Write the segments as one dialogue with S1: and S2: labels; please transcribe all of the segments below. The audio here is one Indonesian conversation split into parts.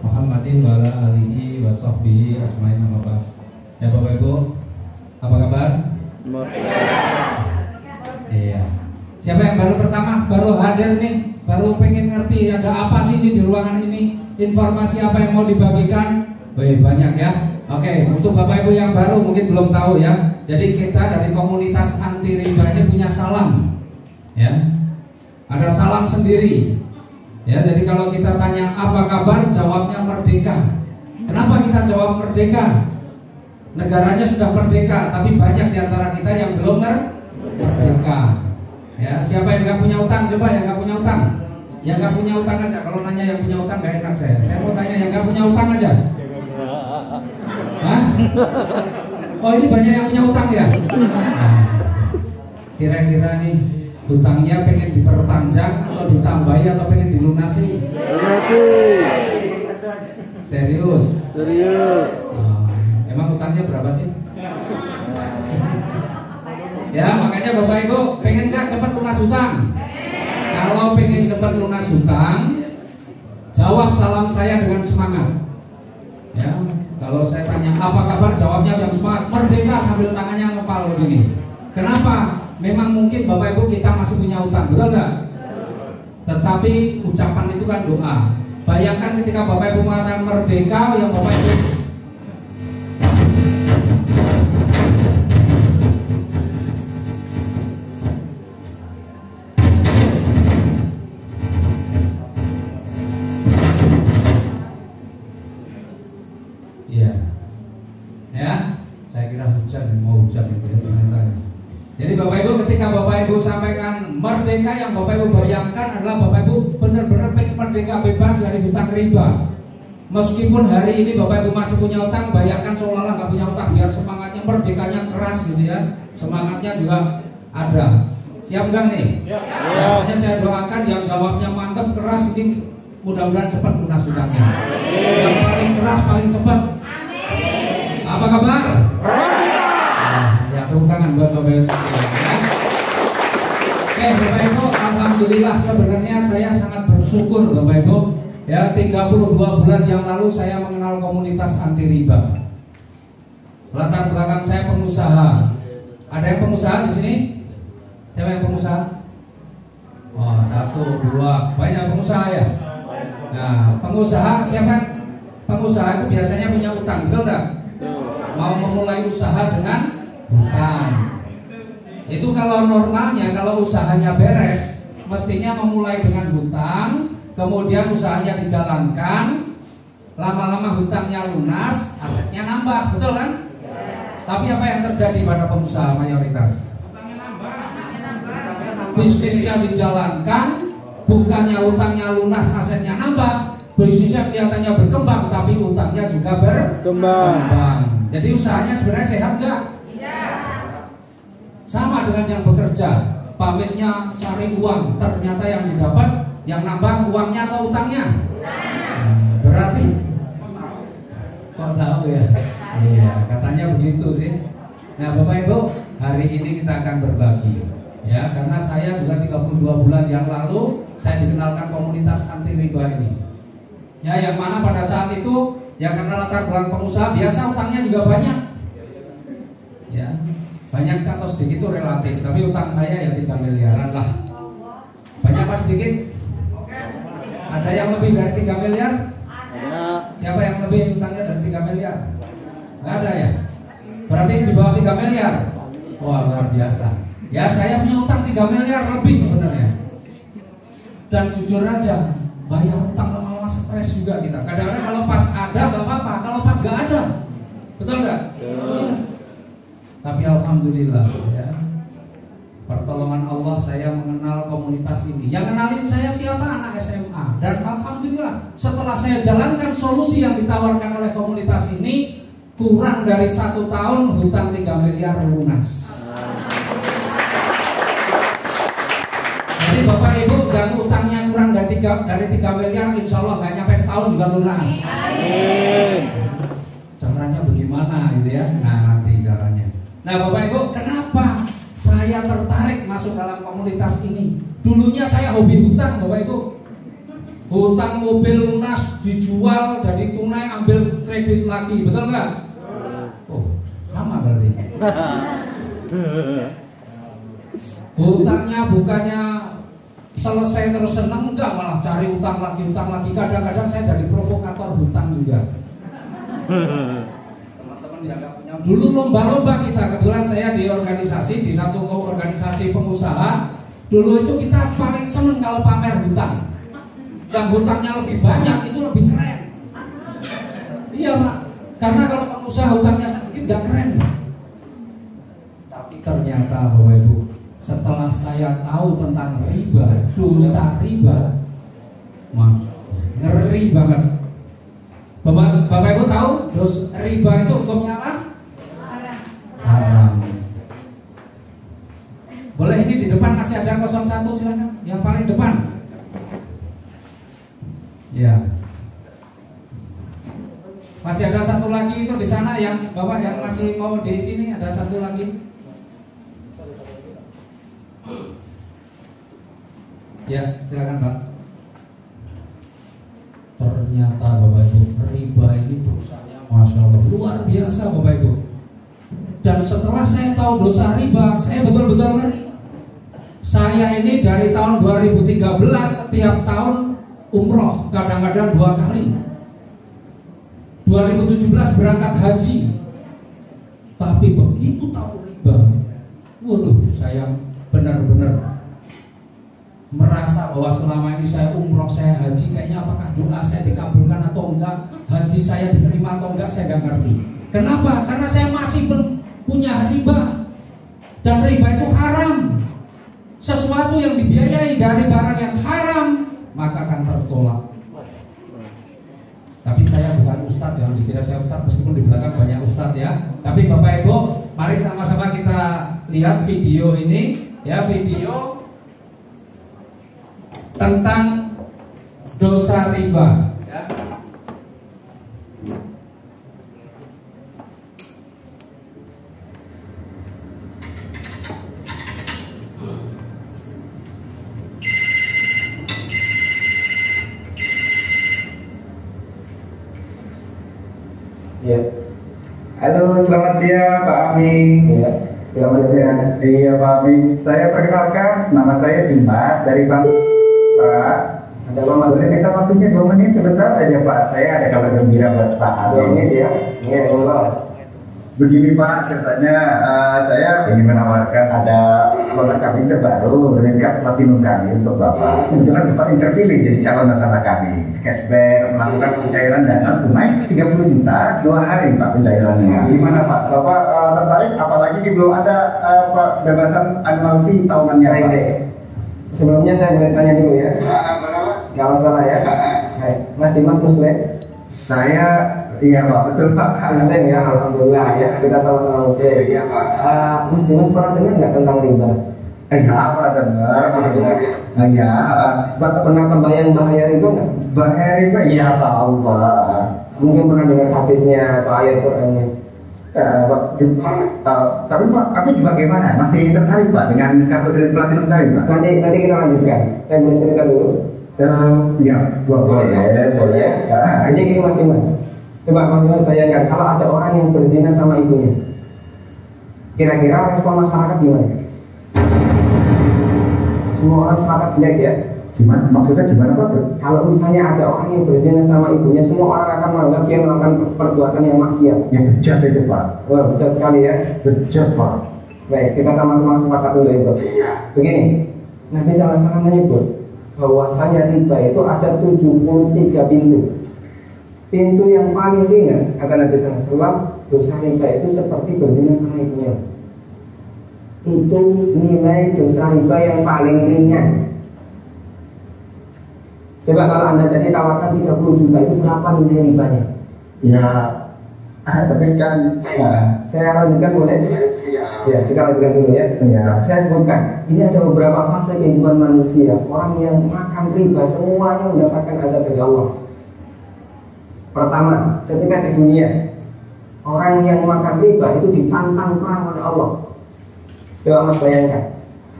S1: Muhammadin wa ala alihi wa sahbihi ajmain amma ba'd. Ya Bapak Ibu, apa kabar? Iya. Siapa yang baru pertama, baru hadir nih, baru pengen ngerti ada apa sih di ruangan ini? Informasi apa yang mau dibagikan? Banyak ya. Oke, untuk Bapak Ibu yang baru mungkin belum tahu ya. Jadi kita dari komunitas anti riba ini punya salam. Ya. Ada salam sendiri. Ya, jadi kalau kita tanya apa kabar, jawabnya merdeka. Kenapa kita jawab merdeka? Negaranya sudah merdeka, tapi banyak di antara kita yang belum merdeka. Ya, siapa yang nggak punya utang? Coba yang nggak punya utang. Yang nggak punya utang aja. Kalau nanya yang punya utang nggak enak saya. Saya mau tanya yang nggak punya utang aja. Hah? Oh ini banyak yang punya utang ya? Nah, kira-kira nih hutangnya pengen diperpanjang atau ditambahi atau pengen dilunasi?
S2: Lunasi.
S1: Serius?
S2: Serius.
S1: Emang hutangnya berapa sih? Ya makanya Bapak Ibu pengen nggak cepat lunas hutang? Kalau pengen cepat lunas hutang, jawab salam saya dengan semangat. Ya, kalau saya tanya apa kabar, jawabnya yang semangat, merdeka sambil tangannya ngepal begini. Kenapa? Memang mungkin Bapak Ibu kita masih punya utang, betul nggak? Tetapi ucapan itu kan doa. Bayangkan ketika Bapak Ibu mengatakan merdeka, yang Bapak Ibu Jadi Bapak Ibu ketika Bapak Ibu sampaikan merdeka, yang Bapak Ibu bayangkan adalah Bapak Ibu benar-benar pengen merdeka bebas dari hutang riba. Meskipun hari ini Bapak Ibu masih punya utang, bayangkan seolah-olah nggak punya utang, biar semangatnya merdekanya keras gitu ya. Semangatnya juga ada. Siap nggak nih? Ya. Makanya saya doakan yang jawabnya mantap keras ini mudah-mudahan cepat lunas hutangnya. Yang paling keras paling cepat. Amin. Apa kabar? Ya tepuk tangan buat Bapak Ibu sekalian. Oke Bapak Ibu, alhamdulillah sebenarnya saya sangat bersyukur Bapak Ibu. Ya 32 bulan yang lalu saya mengenal komunitas anti riba. Latar belakang saya pengusaha. Ada yang pengusaha di sini? Siapa yang pengusaha? Oh 1, 2, banyak pengusaha ya. Nah pengusaha siapa? Pengusaha itu biasanya punya utang, betul nggak? Mau memulai usaha dengan hutang. Itu kalau normalnya, kalau usahanya beres, mestinya memulai dengan hutang, kemudian usahanya dijalankan, lama-lama hutangnya lunas, asetnya nambah, betul kan? Tapi apa yang terjadi pada pengusaha mayoritas? Bisnisnya dijalankan, bukannya hutangnya lunas, asetnya nambah, bisnisnya kelihatannya berkembang, tapi hutangnya juga berkembang. Jadi usahanya sebenarnya sehat nggak? Sama dengan yang bekerja, pamitnya cari uang, ternyata yang didapat, yang nambah uangnya atau utangnya? Berarti kok tahu ya? Iya, katanya begitu sih. Nah Bapak Ibu, hari ini kita akan berbagi ya, karena saya juga 32 bulan yang lalu saya dikenalkan komunitas anti riba ini. Ya, yang mana pada saat itu ya karena latar belakang pengusaha biasa utangnya juga banyak. Ya. Banyak atau sedikit itu relatif, tapi utang saya ya 3 miliaran lah. Banyak apa sedikit? Ada yang lebih dari 3 miliar? Siapa yang lebih utangnya dari 3 miliar? Nggak ada ya? Berarti di bawah 3 miliar? Wah luar biasa. Ya saya punya utang 3 miliar lebih sebenarnya. Dan jujur aja, bayar utang lama-lama stres juga kita. Kadang-kadang kalau pas ada nggak apa-apa, kalau pas nggak ada, betul nggak? Tapi alhamdulillah ya, pertolongan Allah saya mengenal komunitas ini. Yang kenalin saya siapa? Anak SMA. Dan alhamdulillah setelah saya jalankan solusi yang ditawarkan oleh komunitas ini, kurang dari 1 tahun hutang 3 miliar lunas. Jadi Bapak Ibu yang utangnya kurang dari 3 miliar, insya Allah nggak nyampe setahun juga lunas. Amin. Caranya bagaimana gitu ya? Nah nanti caranya. Nah Bapak Ibu, kenapa saya tertarik masuk dalam komunitas ini? Dulunya saya hobi hutang Bapak Ibu. Hutang mobil lunas dijual jadi tunai, ambil kredit lagi, betul nggak? Oh, sama berarti. Hutangnya bukannya selesai terus seneng, enggak, malah cari hutang lagi. Kadang-kadang saya jadi provokator hutang juga. Teman-teman dianggap punya. Dulu lomba-lomba kita, kebetulan saya di organisasi, di satu organisasi pengusaha. Dulu itu kita paling seneng kalau pamer hutang. Yang hutangnya lebih banyak itu lebih keren. Iya Pak, karena kalau pengusaha hutangnya sedikit gak keren. Tapi ternyata Bapak Ibu, setelah saya tahu tentang riba, dosa riba, ngeri banget. Bapak Ibu tahu dosa riba itu hukumnya apa? Haram. Boleh ini di depan masih ada 01, silakan. Yang paling depan. Ya. Masih ada satu lagi itu di sana yang Bapak yang masih mau di sini, ada satu lagi. Ya, silakan Pak. Ternyata Bapak Ibu, riba ini dosanya Masya Allah luar biasa Bapak Ibu. Dan setelah saya tahu dosa riba, saya betul-betul ngeri. Saya ini dari tahun 2013 setiap tahun umroh, kadang-kadang 2 kali. 2017 berangkat haji. Tapi begitu tahu riba, waduh, saya benar-benar merasa bahwa selama ini saya umroh, saya haji, kayaknya apakah doa saya dikabulkan atau enggak, haji saya diterima atau enggak, saya enggak ngerti. Kenapa? Karena saya masih punya riba. Dan riba itu haram. Sesuatu yang dibiayai dari barang yang haram, maka akan tertolak. Tapi saya bukan ustadz, jangan dikira saya ustadz, meskipun di belakang banyak ustadz ya. Tapi Bapak Ibu, mari sama-sama kita lihat video ini, ya, video tentang dosa riba. Ya.
S2: Ya. Halo, selamat siang Pak Ami. Ya. Selamat siang. Iya Pak Ami. Saya perkenalkan, nama saya Dimas dari Bang. Pak, ada Mas, boleh kita waktunya 2 menit sebentar aja Pak. Saya ada kabar gembira buat Pak. 2 menit ya. Iya, Allah. Begini Pak, ceritanya saya ingin menawarkan ada produk kami terbaru dengan platinum kami untuk Bapak. Kebetulan Bapak yang terpilih jadi calon nasabah kami. Cashback, melakukan pencairan dana tunai 30 juta 2 hari Pak pencairannya. Gimana Pak? Bapak tertarik? Apalagi belum ada pembebasan annual fee tahunannya Pak. Sebelumnya saya boleh tanya dulu ya. Gak masalah ya. Mas Dimas Muslim. Saya, iya Pak, betul Pak. Muslim ya, alhamdulillah ya. Kita sama-sama Muslim. Iya Pak. Mas Dimas pernah dengar nggak tentang riba? Enggak, pernah dengar. Iya. Bapak pernah kebayang bahaya riba nggak? Bahaya riba? Iya tahu Pak. Mungkin pernah dengar hadisnya Pak, ayat Qurannya. Tapi Pak, kami juga gimana? Masih tertarik Pak dengan kartu kredit platinum tadi Pak? Nanti kita lanjutkan. Saya boleh cerita dulu. Ya, boleh. Jadi gini Mas Dimas. Coba Mas Dimas bayangkan kalau ada orang yang berzina sama ibunya. Kira-kira respon masyarakat gimana? Semua orang sepakat jelek ya. Gimana? Maksudnya gimana Pak? Kalau misalnya ada orang yang berzina sama ibunya, semua orang akan menganggap dia melakukan perbuatan yang maksiat. Ya bejat itu Pak. Wah, bejat sekali ya. Bejat Pak. Baik, kita sama-sama sepakat dulu itu. Begini, Nabi SAW menyebut bahwasanya riba itu ada 73 pintu. Pintu yang paling ringan kata Nabi SAW, dosa riba itu seperti berzina sama ibunya. Itu nilai dosa riba yang paling ringan. Coba kalau Anda tadi tawarkan 30 juta itu berapa nilai ribanya? Ya, tapi kan saya lanjutkan boleh? Ya, kita lanjutkan dulu ya. Saya sebutkan, ini ada beberapa fase kehidupan manusia. Orang yang makan riba semuanya mendapatkan azab dari Allah. Pertama, ketika di dunia, orang yang makan riba itu ditantang perang oleh Allah. Coba Mas bayangkan,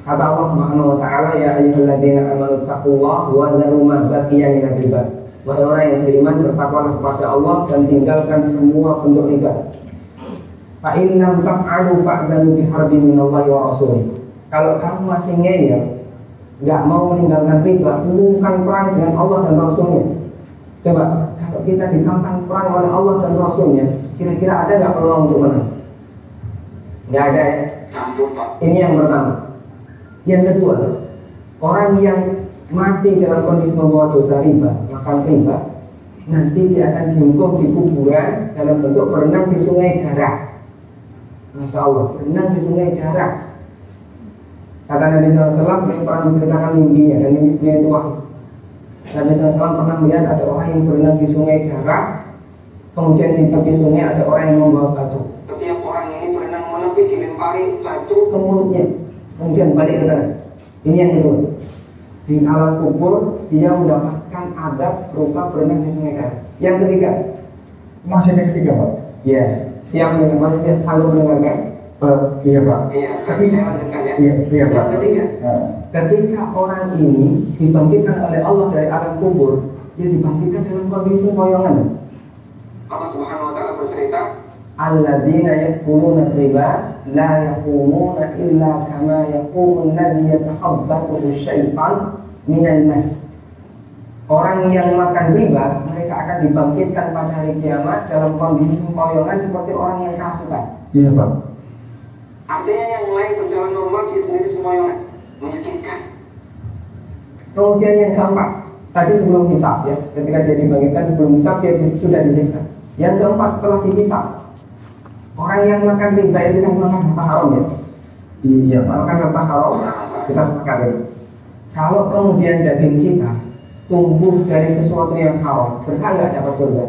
S3: Kata Allah Subhanahu wa taala, ya ayyuhalladzina amanu taqullaha wa dharu ma baqiya minar riba. Wahai orang yang beriman, bertakwalah kepada Allah dan tinggalkan semua bentuk riba. Fa in lam taf'alu fa'danu biharbin minallahi wa rasulih. Kalau kamu masih ngeyel, enggak mau meninggalkan riba, umumkan perang dengan Allah dan Rasulnya. Coba, kalau kita ditantang perang oleh Allah dan Rasulnya, kira-kira ada enggak peluang untuk menang? Enggak ada ya. Ini yang pertama. Yang kedua, orang yang mati dalam kondisi membawa dosa riba, makan riba, nanti dia akan dihukum di kuburan dalam bentuk berenang di sungai darah. Masya Allah, berenang di sungai darah. Kata Nabi SAW, beliau pernah menceritakan mimpinya dan mimpinya itu wahyu. Nabi SAW pernah melihat ada orang yang berenang di sungai darah, kemudian di tepi sungai ada orang yang membawa batu. Setiap orang ini berenang menepi dilempari batu ke mulutnya, kemudian balik ke tanah. Ini yang kedua. Di alam kubur dia mendapatkan adab berupa berenang di sungai darah. Yang ketiga,
S2: Masih yang ketiga Pak?
S3: ya, siap dengan masih siap sanggup mendengarkan?
S2: Iya Pak.
S3: Iya, tapi saya lanjutkan ya.
S2: Iya Pak.
S3: Yang ketiga, ketika orang ini dibangkitkan oleh Allah dari alam kubur, dia dibangkitkan dalam kondisi poyongan. Allah Subhanahu wa taala bercerita, alladzina yaquluna riba la yaqumuna illa kama yaqumu alladzi yatakhabbathu asy-syaitan minal mas. Orang yang makan riba, mereka akan dibangkitkan pada hari kiamat dalam kondisi poyongan seperti orang yang kerasukan.
S2: Iya Pak.
S3: Artinya yang lain berjalan normal, dia sendiri semoyongan, meyakinkan. Kemudian yang keempat, tadi sebelum hisab ya, ketika dia dibangkitkan sebelum hisab dia sudah disiksa. Yang keempat setelah dihisab, orang yang makan riba itu kan makan harta haram ya.
S2: Iya Pak.
S3: Makan harta haram, kita sepakat ya. Kalau kemudian daging kita tumbuh dari sesuatu yang haram, berhak nggak dapat surga?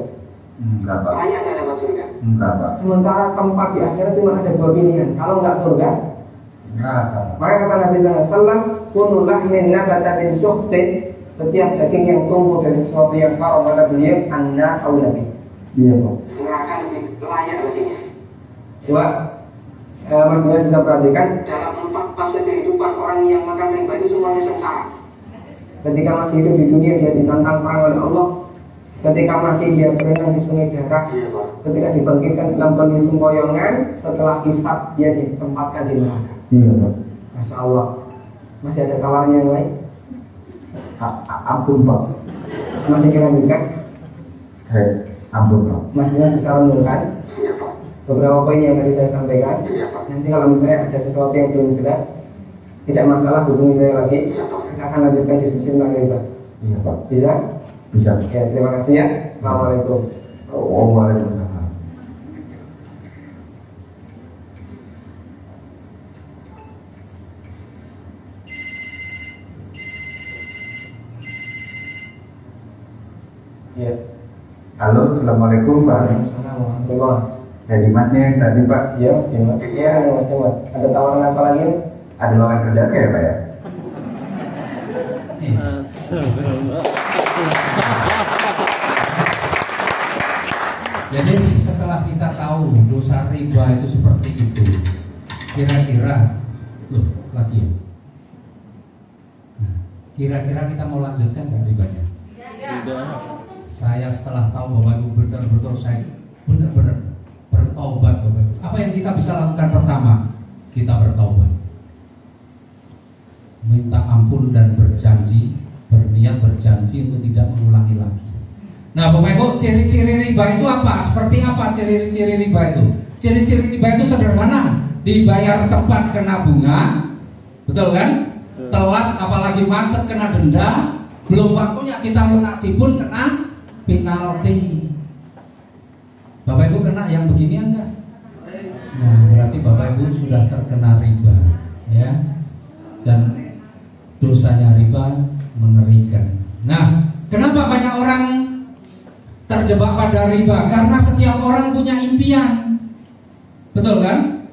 S2: Enggak Pak.
S3: Layak nggak dapat surga?
S2: Enggak Pak.
S3: Sementara tempat di akhirat cuma ada dua pilihan. Kalau nggak surga,
S2: Enggak Pak.
S3: maka kata Nabi SAW, kullu lahmin nabata min suhtin, setiap daging yang tumbuh dari sesuatu yang haram, kata beliau, anna au nabi.
S2: Iya Pak.
S3: Neraka lebih layak baginya. Coba Mas Dina sudah perhatikan, dalam 4 fase kehidupan orang yang makan riba itu semuanya sengsara. Ketika masih hidup di dunia dia ditantang perang oleh Allah. Ketika mati dia berenang di sungai darah. Ketika dibangkitkan dalam kondisi sempoyongan, setelah hisab dia ditempatkan di neraka.
S2: Iya Pak.
S3: Masya Allah. Masih ada tawaran yang lain?
S2: Ampun Pak.
S3: Masih kita lanjutkan?
S2: Saya ampun Pak.
S3: Mas Dina bisa menurunkan beberapa poin yang tadi saya sampaikan. Nanti kalau misalnya ada sesuatu yang belum jelas, tidak masalah, hubungi saya lagi. Kita akan lanjutkan diskusi tentang riba.
S2: Iya Pak.
S3: Bisa?
S2: Bisa.
S3: Ya, terima kasih ya. Assalamualaikum.
S2: Waalaikumsalam.
S3: Ya.
S2: Halo, assalamualaikum Pak.
S3: Waalaikumsalam.
S2: Dari Masnya yang tadi Pak.
S3: Ya, Mas Dimas. Ya, Mas Dimas. Ada tawaran apa lagi?
S2: Ada lowongan kerja kayak Pak ya?
S1: Jadi setelah kita tahu dosa riba itu seperti itu, kira-kira, loh lagi ya? Nah, kira-kira kita mau lanjutkan nggak ribanya?
S4: Tidak.
S1: Saya setelah tahu bahwa itu benar-benar saya benar-benar bertobat, Bapak Ibu. Apa yang kita bisa lakukan pertama? Kita bertobat, minta ampun dan berjanji, berniat berjanji untuk tidak mengulangi lagi. Nah, Bapak Ibu, ciri-ciri riba itu apa? Seperti apa ciri-ciri riba itu? Ciri-ciri riba itu sederhana, dibayar tepat kena bunga, betul kan? Telat apalagi macet kena denda, belum waktunya kita lunasi pun kena penalti. Bapak Ibu kena yang beginian enggak? Nah, berarti Bapak Ibu sudah terkena riba, ya. Dan dosanya riba mengerikan. Nah, kenapa banyak orang terjebak pada riba? Karena setiap orang punya impian, betul kan?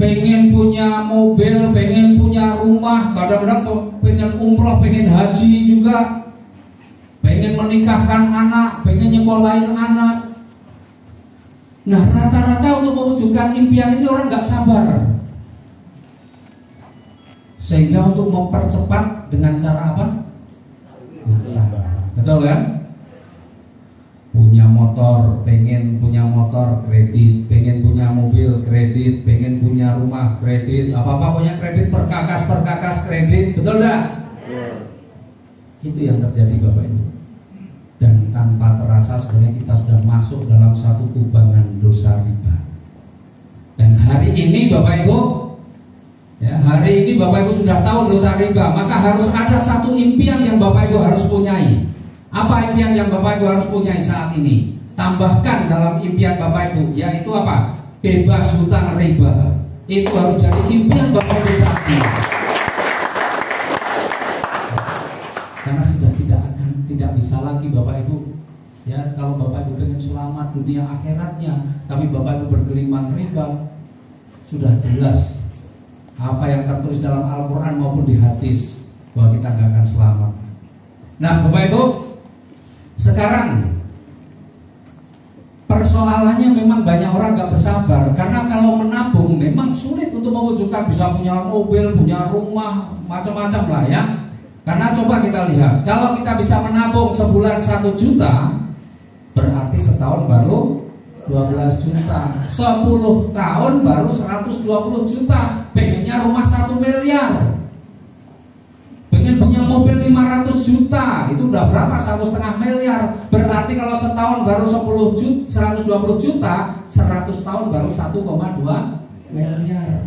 S1: Pengen punya mobil, pengen punya rumah, kadang-kadang pengen umroh, pengen haji juga, pengen menikahkan anak, pengen nyekolahin anak. Nah, rata-rata untuk mewujudkan impian ini orang nggak sabar. Sehingga untuk mempercepat dengan cara apa? Betul kan? Punya motor, pengen punya motor kredit, pengen punya mobil kredit, pengen punya rumah kredit, apa-apa punya kredit, perkakas kredit, betul enggak? Itu yang terjadi Bapak Ibu. Dan tanpa terasa sebenarnya kita sudah masuk dalam satu kubangan dosa riba. Dan hari ini Bapak Ibu, ya, hari ini Bapak Ibu sudah tahu dosa riba, maka harus ada satu impian yang Bapak Ibu harus punyai. Apa impian yang Bapak Ibu harus punyai saat ini? Tambahkan dalam impian Bapak Ibu, yaitu apa? Bebas hutang riba. Itu harus jadi impian Bapak Ibu saat ini. Karena sudah tidak bisa lagi Bapak Ibu. Ya, kalau Bapak Ibu pengen selamat dunia akhiratnya, tapi Bapak Ibu bergelimang riba, sudah jelas apa yang tertulis dalam Al-Quran maupun di hadis bahwa kita nggak akan selamat. Nah Bapak Ibu, sekarang persoalannya memang banyak orang nggak bersabar, karena kalau menabung memang sulit untuk mewujudkan bisa punya mobil, punya rumah, macam-macam lah ya. Karena coba kita lihat, kalau kita bisa menabung sebulan 1 juta, berarti setahun baru 12 juta, 10 tahun baru 120 juta. Pengennya rumah 1 miliar, pengen punya mobil 500 juta, itu udah berapa? 1,5 miliar. Berarti kalau setahun baru 120 juta, 100 tahun baru 1,2 miliar.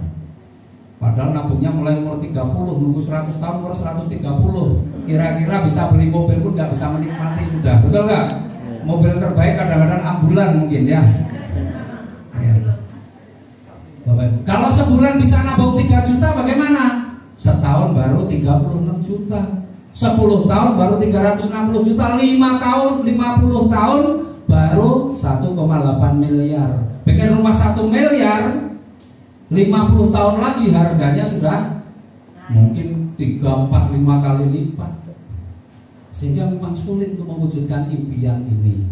S1: Padahal nabungnya mulai umur 30, nunggu 100 tahun umur 130. Kira-kira bisa beli mobil pun nggak bisa menikmati sudah, betul nggak? Mobil terbaik kadang-kadang ambulan mungkin ya. Kalau sebulan bisa nabung 3 juta bagaimana? Setahun baru 36 juta, 10 tahun baru 360 juta, 5 tahun, 50 tahun baru 1,8 miliar. Pengen rumah 1 miliar, 50 tahun lagi harganya sudah mungkin 3, 4, 5 kali lipat. Sehingga memang sulit untuk mewujudkan impian ini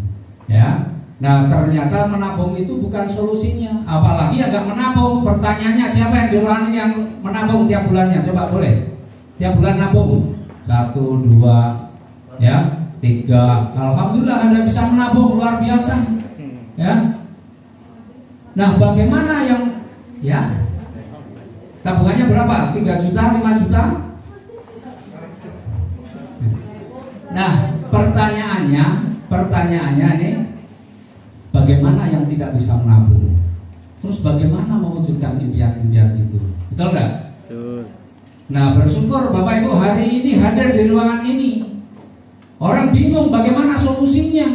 S1: ya. Nah ternyata menabung itu bukan solusinya. Apalagi yang gak menabung. Pertanyaannya siapa yang di ruangan ini yang menabung tiap bulannya? Coba boleh tiap bulan nabung 1, 2 ya 3. Alhamdulillah Anda bisa menabung luar biasa ya. Nah bagaimana yang ya tabungannya berapa? 3 juta, 5 juta? Nah pertanyaannya nih, bagaimana yang tidak bisa menabung? Terus bagaimana mewujudkan impian-impian itu? Betul nggak? Nah bersyukur Bapak Ibu hari ini hadir di ruangan ini. Orang bingung bagaimana solusinya.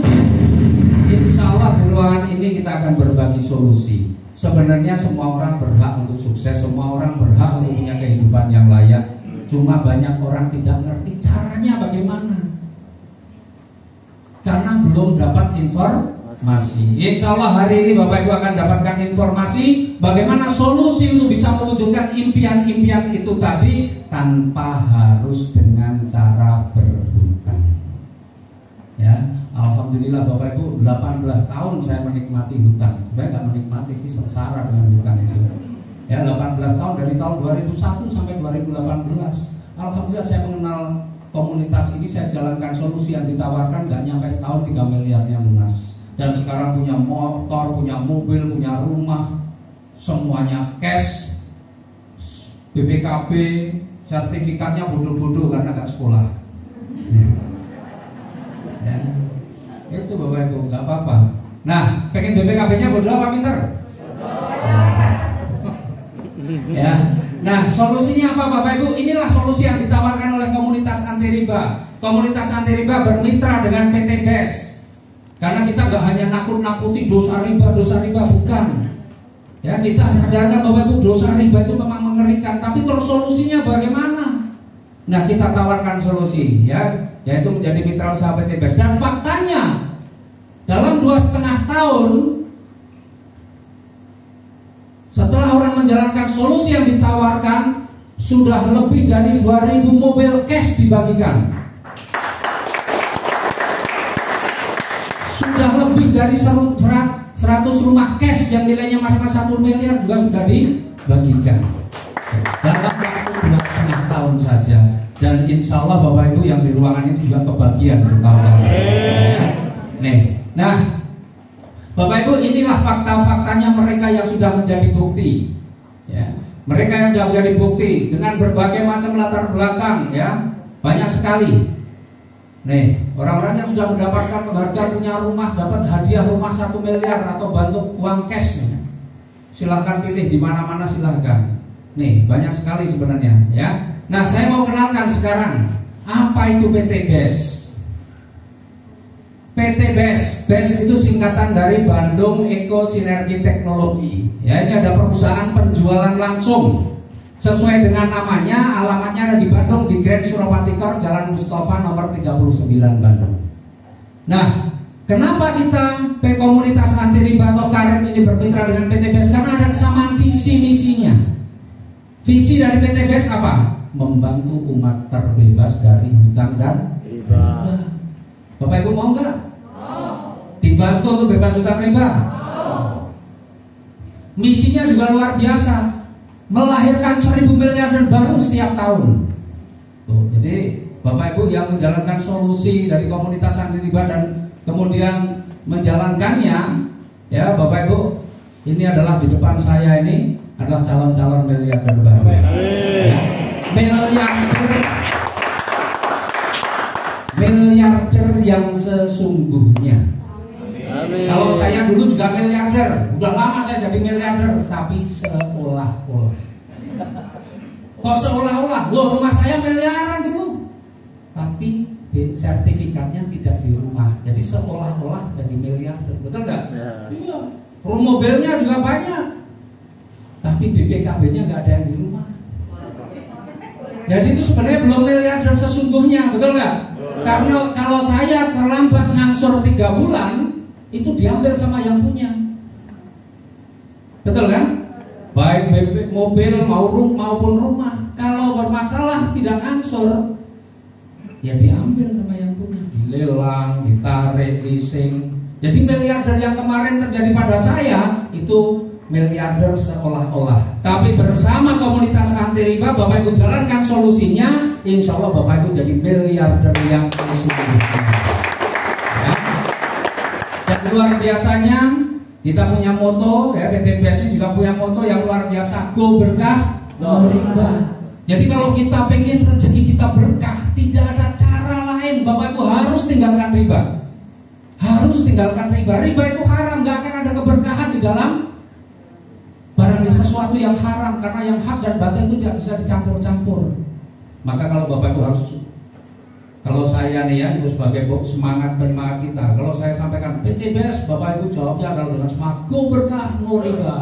S1: Insya Allah di ruangan ini kita akan berbagi solusi. Sebenarnya semua orang berhak untuk sukses, semua orang berhak untuk punya kehidupan yang layak. Cuma banyak orang tidak ngerti caranya bagaimana, karena belum dapat informasi. Insya Allah hari ini Bapak Ibu akan dapatkan informasi bagaimana solusi untuk bisa mewujudkan impian-impian itu tadi tanpa harus dengan cara berhutang. Ya, alhamdulillah Bapak Ibu 18 tahun saya menikmati hutang. Sebenarnya nggak menikmati sih, sengsara dengan hutang itu. Ya 18 tahun dari tahun 2001 sampai 2018. Alhamdulillah saya mengenal komunitas ini, saya jalankan solusi yang ditawarkan nggak nyampe setahun 3 miliarnya lunas. Dan sekarang punya motor, punya mobil, punya rumah, semuanya cash, BPKB, sertifikatnya bodoh-bodoh karena nggak sekolah. Ya. Itu Bapak Ibu nggak apa-apa. Nah, pengen BPKB-nya bodoh apa pinter? Ya. Nah, solusinya apa Bapak Ibu? Inilah solusi yang ditawarkan oleh komunitas anti riba. Komunitas anti riba bermitra dengan PT BES. Karena kita nggak hanya nakut-nakuti dosa riba, bukan. Ya, kita sadarkan Bapak Ibu dosa riba itu memang mengerikan, tapi terus solusinya bagaimana? Nah, kita tawarkan solusi ya, yaitu menjadi mitra usaha PT BES. Dan faktanya dalam 2,5 tahun setelah orang menjalankan solusi yang ditawarkan, sudah lebih dari 2.000 mobil cash dibagikan. Sudah lebih dari 100 rumah cash yang nilainya masing-masing 1 miliar juga sudah dibagikan. Dalam waktu 2,5 tahun. tahun saja. Dan insya Allah Bapak Ibu yang di ruangan ini juga kebagian bertahun-tahun. Nih, nah Bapak Ibu, inilah fakta-faktanya mereka yang sudah menjadi bukti. Ya, mereka yang sudah menjadi bukti dengan berbagai macam latar belakang, ya, banyak sekali. Nih, orang-orang yang sudah mendapatkan penghargaan, punya rumah, dapat hadiah rumah 1 miliar atau bantu uang cash. Nih. Silahkan pilih di mana-mana, silahkan. Nih, banyak sekali sebenarnya, ya. Nah, saya mau kenalkan sekarang apa itu PT BES. PT BES, BES itu singkatan dari Bandung Eko Sinergi Teknologi. Ya, ini ada perusahaan penjualan langsung. Sesuai dengan namanya, alamatnya ada di Bandung, di Grand Suropati Kor, Jalan Mustafa nomor 39 Bandung. Nah, kenapa kita komunitas anti riba atau Karep ini bermitra dengan PT BES? Karena ada kesamaan visi misinya. Visi dari PT BES apa? Membantu umat terbebas dari hutang dan riba. Bapak Ibu mau nggak? Dibantu untuk bebas hutang riba. Misinya juga luar biasa, melahirkan 1000 miliar baru setiap tahun. Tuh, jadi Bapak Ibu yang menjalankan solusi dari komunitas anti riba dan kemudian menjalankannya, ya Bapak Ibu, ini adalah di depan saya ini adalah calon-calon miliarder baru. Ya. Miliarder yang sesungguhnya. Amin. Kalau saya dulu juga miliarder, udah lama saya jadi miliarder, tapi seolah-olah. Kok seolah-olah? Loh, rumah saya miliaran dulu, tapi sertifikatnya tidak di rumah, jadi seolah-olah jadi miliarder, betul nggak? Iya. Mobilnya juga banyak, tapi BPKB-nya nggak ada yang di rumah. Jadi itu sebenarnya belum miliarder sesungguhnya, betul nggak? Karena kalau saya terlambat ngangsur 3 bulan, itu diambil sama yang punya, betul kan? Baik mobil maupun rumah, kalau bermasalah tidak ngangsur, ya diambil sama yang punya, dilelang, ditarik, leasing. Jadi miliarder yang kemarin terjadi pada saya itu miliarder seolah-olah. Tapi bersama komunitas anti riba, Bapak Ibu jalankan solusinya, insya Allah Bapak Ibu jadi miliarder yang sesungguhnya. Ya. Dan luar biasanya kita punya moto, ya PT BES ini juga punya moto yang luar biasa, go berkah, no riba. Jadi kalau kita pengen rezeki kita berkah, tidak ada cara lain, Bapak Ibu harus tinggalkan riba. Harus tinggalkan riba. Riba itu haram, gak akan ada keberkahan di dalam barangnya, sesuatu yang haram, karena yang hak dan batil itu tidak bisa dicampur-campur. Maka kalau Bapak Ibu harus, kalau saya nih ya, itu sebagai semangat penyemangat kita, kalau saya sampaikan PT BES, Bapak Ibu jawabnya adalah dengan semangat, go berkah no riba.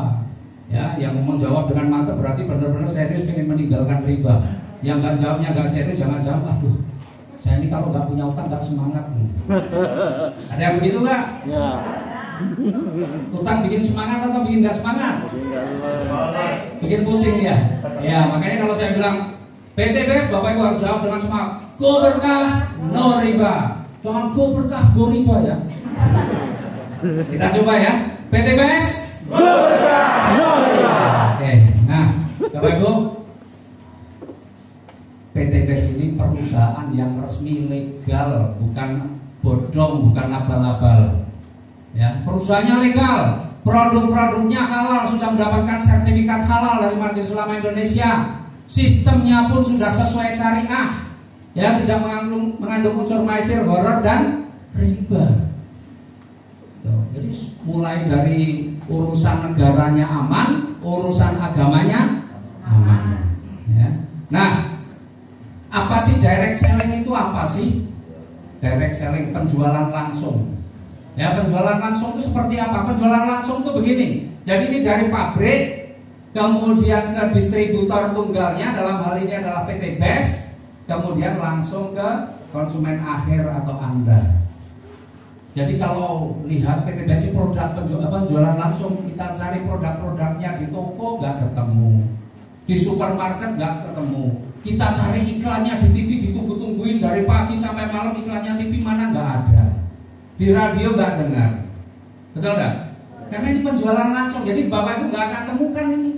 S1: Ya, yang menjawab dengan mantap berarti benar-benar serius pengen meninggalkan riba. Yang nggak jawabnya nggak serius, jangan jawab, aduh, saya ini kalau nggak punya utang nggak semangat nih. Ada yang begitu nggak? Ya. Utang bikin semangat atau bikin nggak semangat? Bikin pusing ya. Ya, makanya kalau saya bilang PT BES, Bapak Ibu harus jawab dengan semangat, go berkah no riba. Jangan go berkah go riba ya. Kita coba ya. PT BES, go berkah no riba. Oke, nah Bapak Ibu, PT BES ini perusahaan yang resmi legal, bukan bodong, bukan abal-abal. Ya, perusahaannya legal, produk-produknya halal, sudah mendapatkan sertifikat halal dari Majelis Ulama Indonesia. Sistemnya pun sudah sesuai syariah, ya, tidak mengandung unsur maisir, horor dan riba. Jadi mulai dari urusan negaranya aman, urusan agamanya aman. Ya. Nah, apa sih direct selling itu? Apa sih direct selling? Penjualan langsung. Ya, penjualan langsung itu seperti apa? Penjualan langsung itu begini. Jadi ini dari pabrik kemudian ke distributor tunggalnya, dalam hal ini adalah PT BES, kemudian langsung ke konsumen akhir atau Anda. Jadi kalau lihat PT BES produk penjualan langsung, kita cari produk-produknya di toko nggak ketemu, di supermarket nggak ketemu. Kita cari iklannya di TV, ditunggu-tungguin dari pagi sampai malam, iklannya TV mana nggak ada. Di radio nggak dengar, betul nggak? Karena ini penjualan langsung, jadi Bapak Ibu nggak akan temukan ini.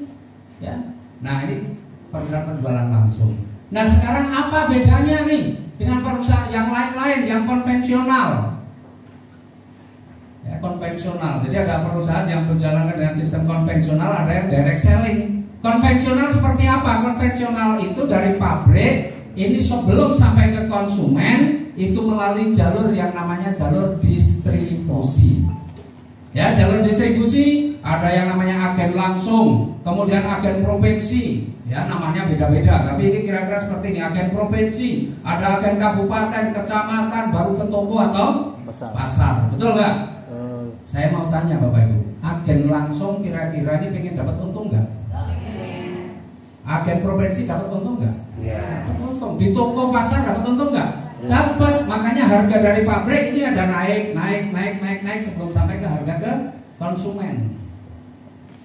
S1: Ya, nah ini penjualan langsung. Nah sekarang apa bedanya nih dengan perusahaan yang lain-lain yang konvensional? Ya, konvensional. Jadi ada perusahaan yang berjalan dengan sistem konvensional, ada yang direct selling. Konvensional seperti apa? Konvensional itu dari pabrik ini sebelum sampai ke konsumen itu melalui jalur yang namanya jalur distribusi. Ya, jalur distribusi ada yang namanya agen langsung, kemudian agen provinsi. Ya, namanya beda-beda, tapi ini kira-kira seperti ini. Agen provinsi, ada agen kabupaten, kecamatan, baru ke toko atau pasar. Betul nggak? Saya mau tanya Bapak Ibu, agen langsung kira-kira ini pengen dapat untung nggak? Agen provinsi dapat untung nggak? Dapat untung. Di toko pasar dapat untung nggak? Dapat. Makanya harga dari pabrik ini ada naik sebelum sampai ke harga ke konsumen.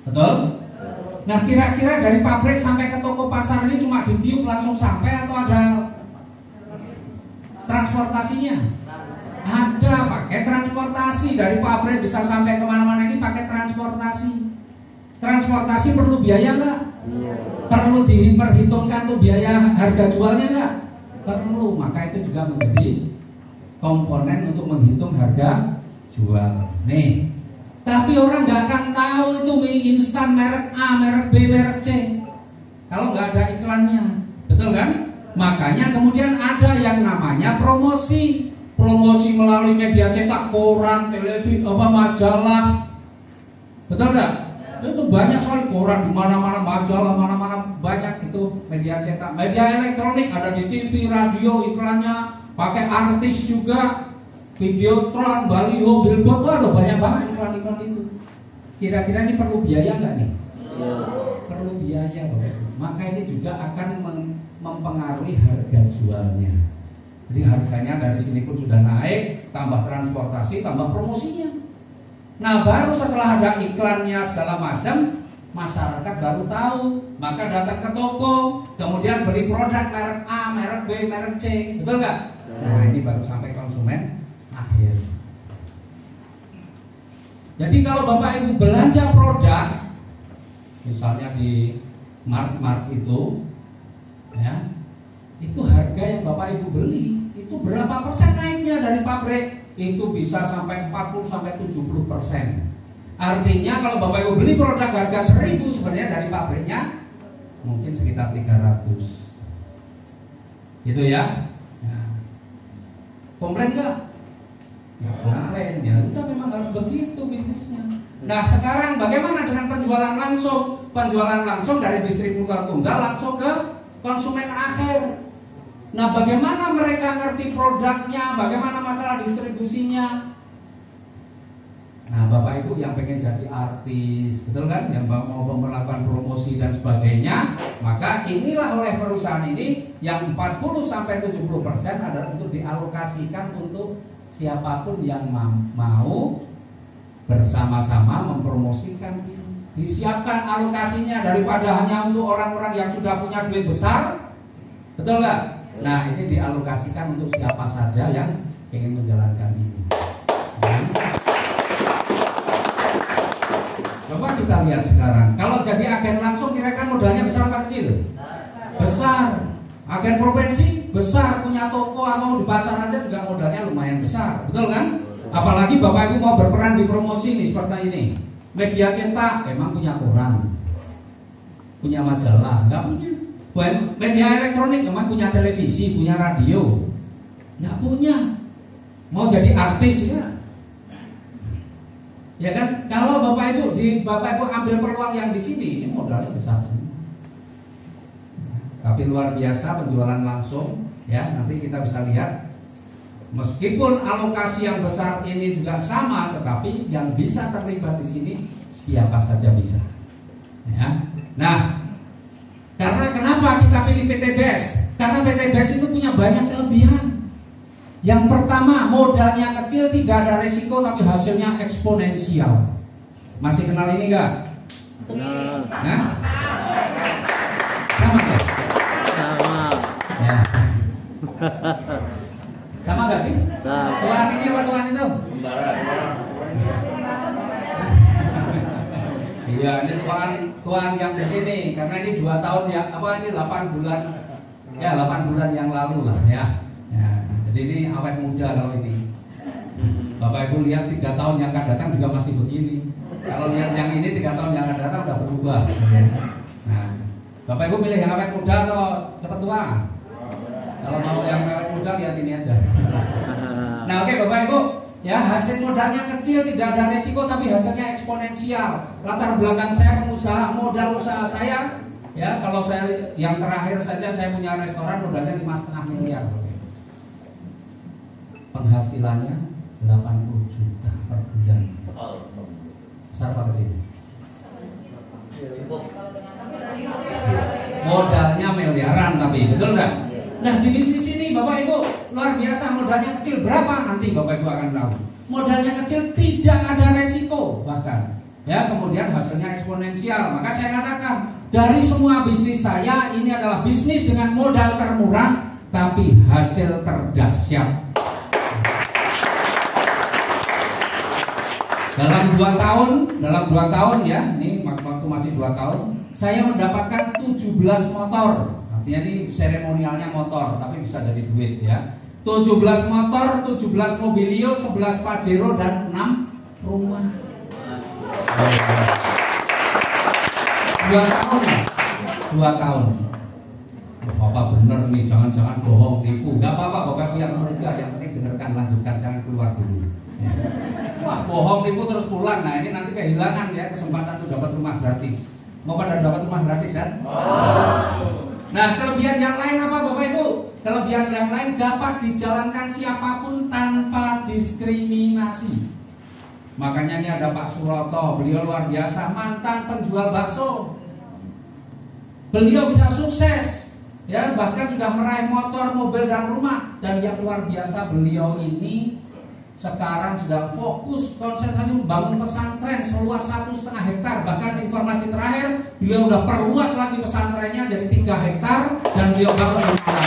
S1: Betul? Nah kira-kira dari pabrik sampai ke toko pasar ini cuma ditiup langsung sampai atau ada transportasinya? Ada, pakai transportasi. Dari pabrik bisa sampai kemana-mana ini pakai transportasi. Transportasi perlu biaya nggak? Perlu diperhitungkan tuh biaya harga jualnya nggak? Perlu. Maka itu juga menjadi komponen untuk menghitung harga jual. Nih. Tapi orang nggak akan tahu itu mie instan merek A, merek B, merek C kalau nggak ada iklannya, betul kan? Makanya kemudian ada yang namanya promosi melalui media cetak, koran, televisi, majalah, betul nggak? Itu banyak sekali koran di mana-mana, majalah mana-mana banyak itu media cetak, media elektronik ada di TV, radio iklannya, pakai artis juga. Videotron, baliho, billboard, waduh banyak banget iklan-iklan itu. Kira-kira ini perlu biaya nggak nih? Perlu biaya, Bapak. Maka ini juga akan mempengaruhi harga jualnya. Jadi harganya dari sini pun sudah naik, tambah transportasi, tambah promosinya. Nah baru setelah ada iklannya segala macam, masyarakat baru tahu, maka datang ke toko, kemudian beli produk merek A, merek B, merek C, betul nggak? Nah ini baru sampai konsumen akhir. Jadi kalau Bapak Ibu belanja produk, misalnya di mart itu, ya, itu harga yang Bapak Ibu beli itu berapa persen naiknya dari pabrik? Itu bisa sampai 40 sampai 70%. Artinya kalau Bapak Ibu beli produk harga 1.000 sebenarnya dari pabriknya mungkin sekitar 300. Gitu ya. Komplain nggak? Ya komplain, ya udah memang harus begitu bisnisnya. Nah sekarang bagaimana dengan penjualan langsung? Penjualan langsung dari distributor tunggal langsung ke konsumen akhir. Nah bagaimana mereka ngerti produknya? Bagaimana masalah distribusinya? Nah Bapak Ibu yang pengen jadi artis, betul kan? Yang mau melakukan promosi dan sebagainya, maka inilah oleh perusahaan ini yang 40-70% adalah untuk dialokasikan untuk siapapun yang mau bersama-sama mempromosikan ini. Disiapkan alokasinya daripada hanya untuk orang-orang yang sudah punya duit besar, betul nggak? Nah ini dialokasikan untuk siapa saja yang ingin menjalankan ini. Coba kita lihat sekarang. Kalau jadi agen langsung kira-kira modalnya besar apa kecil? Besar. Agen provinsi besar, punya toko atau di pasar aja juga modalnya lumayan besar, betul kan? Apalagi Bapak Ibu mau berperan di promosi nih seperti ini. Media cetak emang punya koran, punya majalah, nggak punya. Media elektronik emang punya televisi, punya radio, nggak punya. Mau jadi artis ya? Ya kan? Kalau Bapak Ibu ambil peluang yang di sini, ini modalnya besar. Tapi luar biasa penjualan langsung, ya nanti kita bisa lihat. Meskipun alokasi yang besar ini juga sama, tetapi yang bisa terlibat di sini siapa saja bisa. Ya. Nah, karena kenapa kita pilih PTBS? Karena PTBS itu punya banyak kelebihan. Yang pertama, modalnya kecil, tidak ada resiko, tapi hasilnya eksponensial. Masih kenal ini enggak? Kenal. Nah? Sama enggak? Sama. Ya. Sama enggak sih? Tuan ini apa tuan itu? Iya, ini tuan yang di sini karena ini 2 tahun ya, ini 8 bulan Ya 8 bulan yang lalu lah ya. Jadi ini awet muda kalau ini. Bapak Ibu lihat 3 tahun yang akan datang juga masih begini. Kalau lihat yang ini 3 tahun yang akan datang udah berubah. Nah, Bapak Ibu milih yang awet muda atau cepat tua? Kalau mau yang awet muda lihat ini aja. Nah oke Bapak Ibu, ya hasil modalnya kecil, tidak ada resiko tapi hasilnya eksponensial. Latar belakang saya pengusaha, modal usaha saya, ya kalau saya yang terakhir saja saya punya restoran modalnya 5,5 miliar. Penghasilannya 80 juta per bulan. Besar apa kecil?
S4: Cukup.
S1: Modalnya miliaran tapi betul nggak? Nah di bisnis ini Bapak Ibu luar biasa, modalnya kecil berapa nanti Bapak Ibu akan tahu. Modalnya kecil tidak ada resiko bahkan, ya kemudian hasilnya eksponensial. Maka saya katakan dari semua bisnis saya ini adalah bisnis dengan modal termurah tapi hasil terdahsyat. Dalam 2 tahun ya, ini waktu masih 2 tahun, saya mendapatkan 17 motor. Artinya ini seremonialnya motor, tapi bisa jadi duit ya. 17 motor, 17 mobilio, 11 Pajero dan 6 rumah. 2 tahun. 2 tahun. Bapak bener nih, jangan-jangan bohong tipu. Gak apa-apa Bapak yang muda, yang penting dengarkan, lanjutkan, jangan keluar dulu. Ya. Wah bohong tipu terus pulang, nah ini nanti kehilangan ya kesempatan untuk dapat rumah gratis. Mau pada dapat rumah gratis kan? Nah kelebihan yang lain apa Bapak Ibu? Kelebihan yang lain dapat dijalankan siapapun tanpa diskriminasi. Makanya ini ada Pak Suroto, beliau luar biasa, mantan penjual bakso. Beliau bisa sukses, ya bahkan sudah meraih motor, mobil dan rumah. Dan yang luar biasa beliau ini sekarang sedang fokus konsentrasi membangun pesantren seluas 1,5 hektar. Bahkan informasi terakhir beliau sudah perluas lagi pesantrennya jadi 3 hektar dan beliau bangun rumah.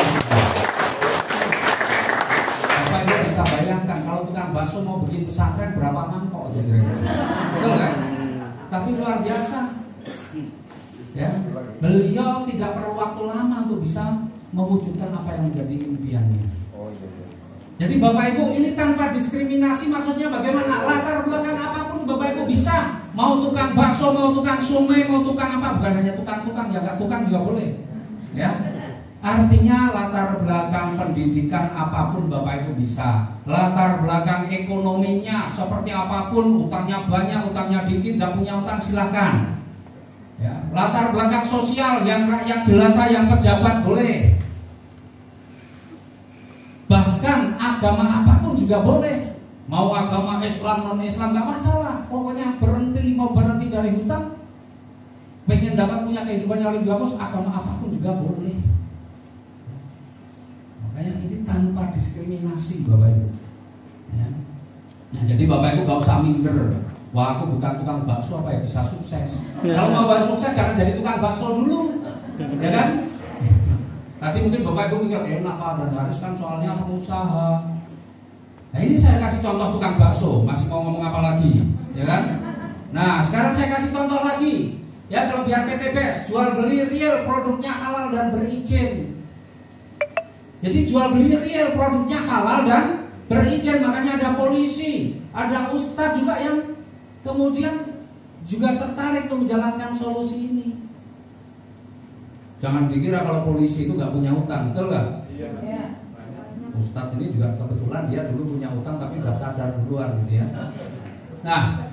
S1: Bapak Ibu bisa bayangkan kalau tukang bakso mau bikin pesantren berapa mangkok kira-kira. Betul kan? Tapi luar biasa. Ya, beliau tidak perlu waktu lama untuk bisa mewujudkan apa yang menjadi impiannya. Jadi Bapak Ibu ini tanpa diskriminasi, maksudnya bagaimana? Latar belakang apapun Bapak Ibu bisa. Mau tukang bakso, mau tukang somai, mau tukang apa, bukan hanya tukang-tukang, ya nggak tukang juga boleh. Ya, artinya latar belakang pendidikan apapun Bapak Ibu bisa. Latar belakang ekonominya seperti apapun, utangnya banyak, utangnya dikit, nggak punya utang silahkan. Ya, latar belakang sosial yang rakyat jelata, yang pejabat boleh. Bahkan agama apapun juga boleh. Mau agama Islam, non-Islam gak masalah. Pokoknya mau berhenti dari hutang, pengen dapat punya kehidupan yang lebih bagus, agama apapun juga boleh. Makanya ini tanpa diskriminasi Bapak Ibu ya. Nah jadi Bapak Ibu gak usah minder. Wah aku bukan tukang bakso apa ya bisa sukses. Kalau mau sukses jangan jadi tukang bakso dulu, ya kan? Tadi mungkin Bapak Ibu mikir enak Pak dan harus kan soalnya pengusaha. Nah ini saya kasih contoh tukang bakso, masih mau ngomong apa lagi, ya kan? Nah sekarang saya kasih contoh lagi, ya kelebihan PTBS, jual beli real, produknya halal dan berizin. Jadi jual beli real, produknya halal dan berizin, makanya ada polisi, ada ustadz juga yang kemudian juga tertarik untuk menjalankan solusi ini. Jangan dikira kalau polisi itu nggak punya utang, betul nggak? Iya. Ustadz ini juga kebetulan dia dulu punya utang tapi udah sadar duluan gitu ya. Nah,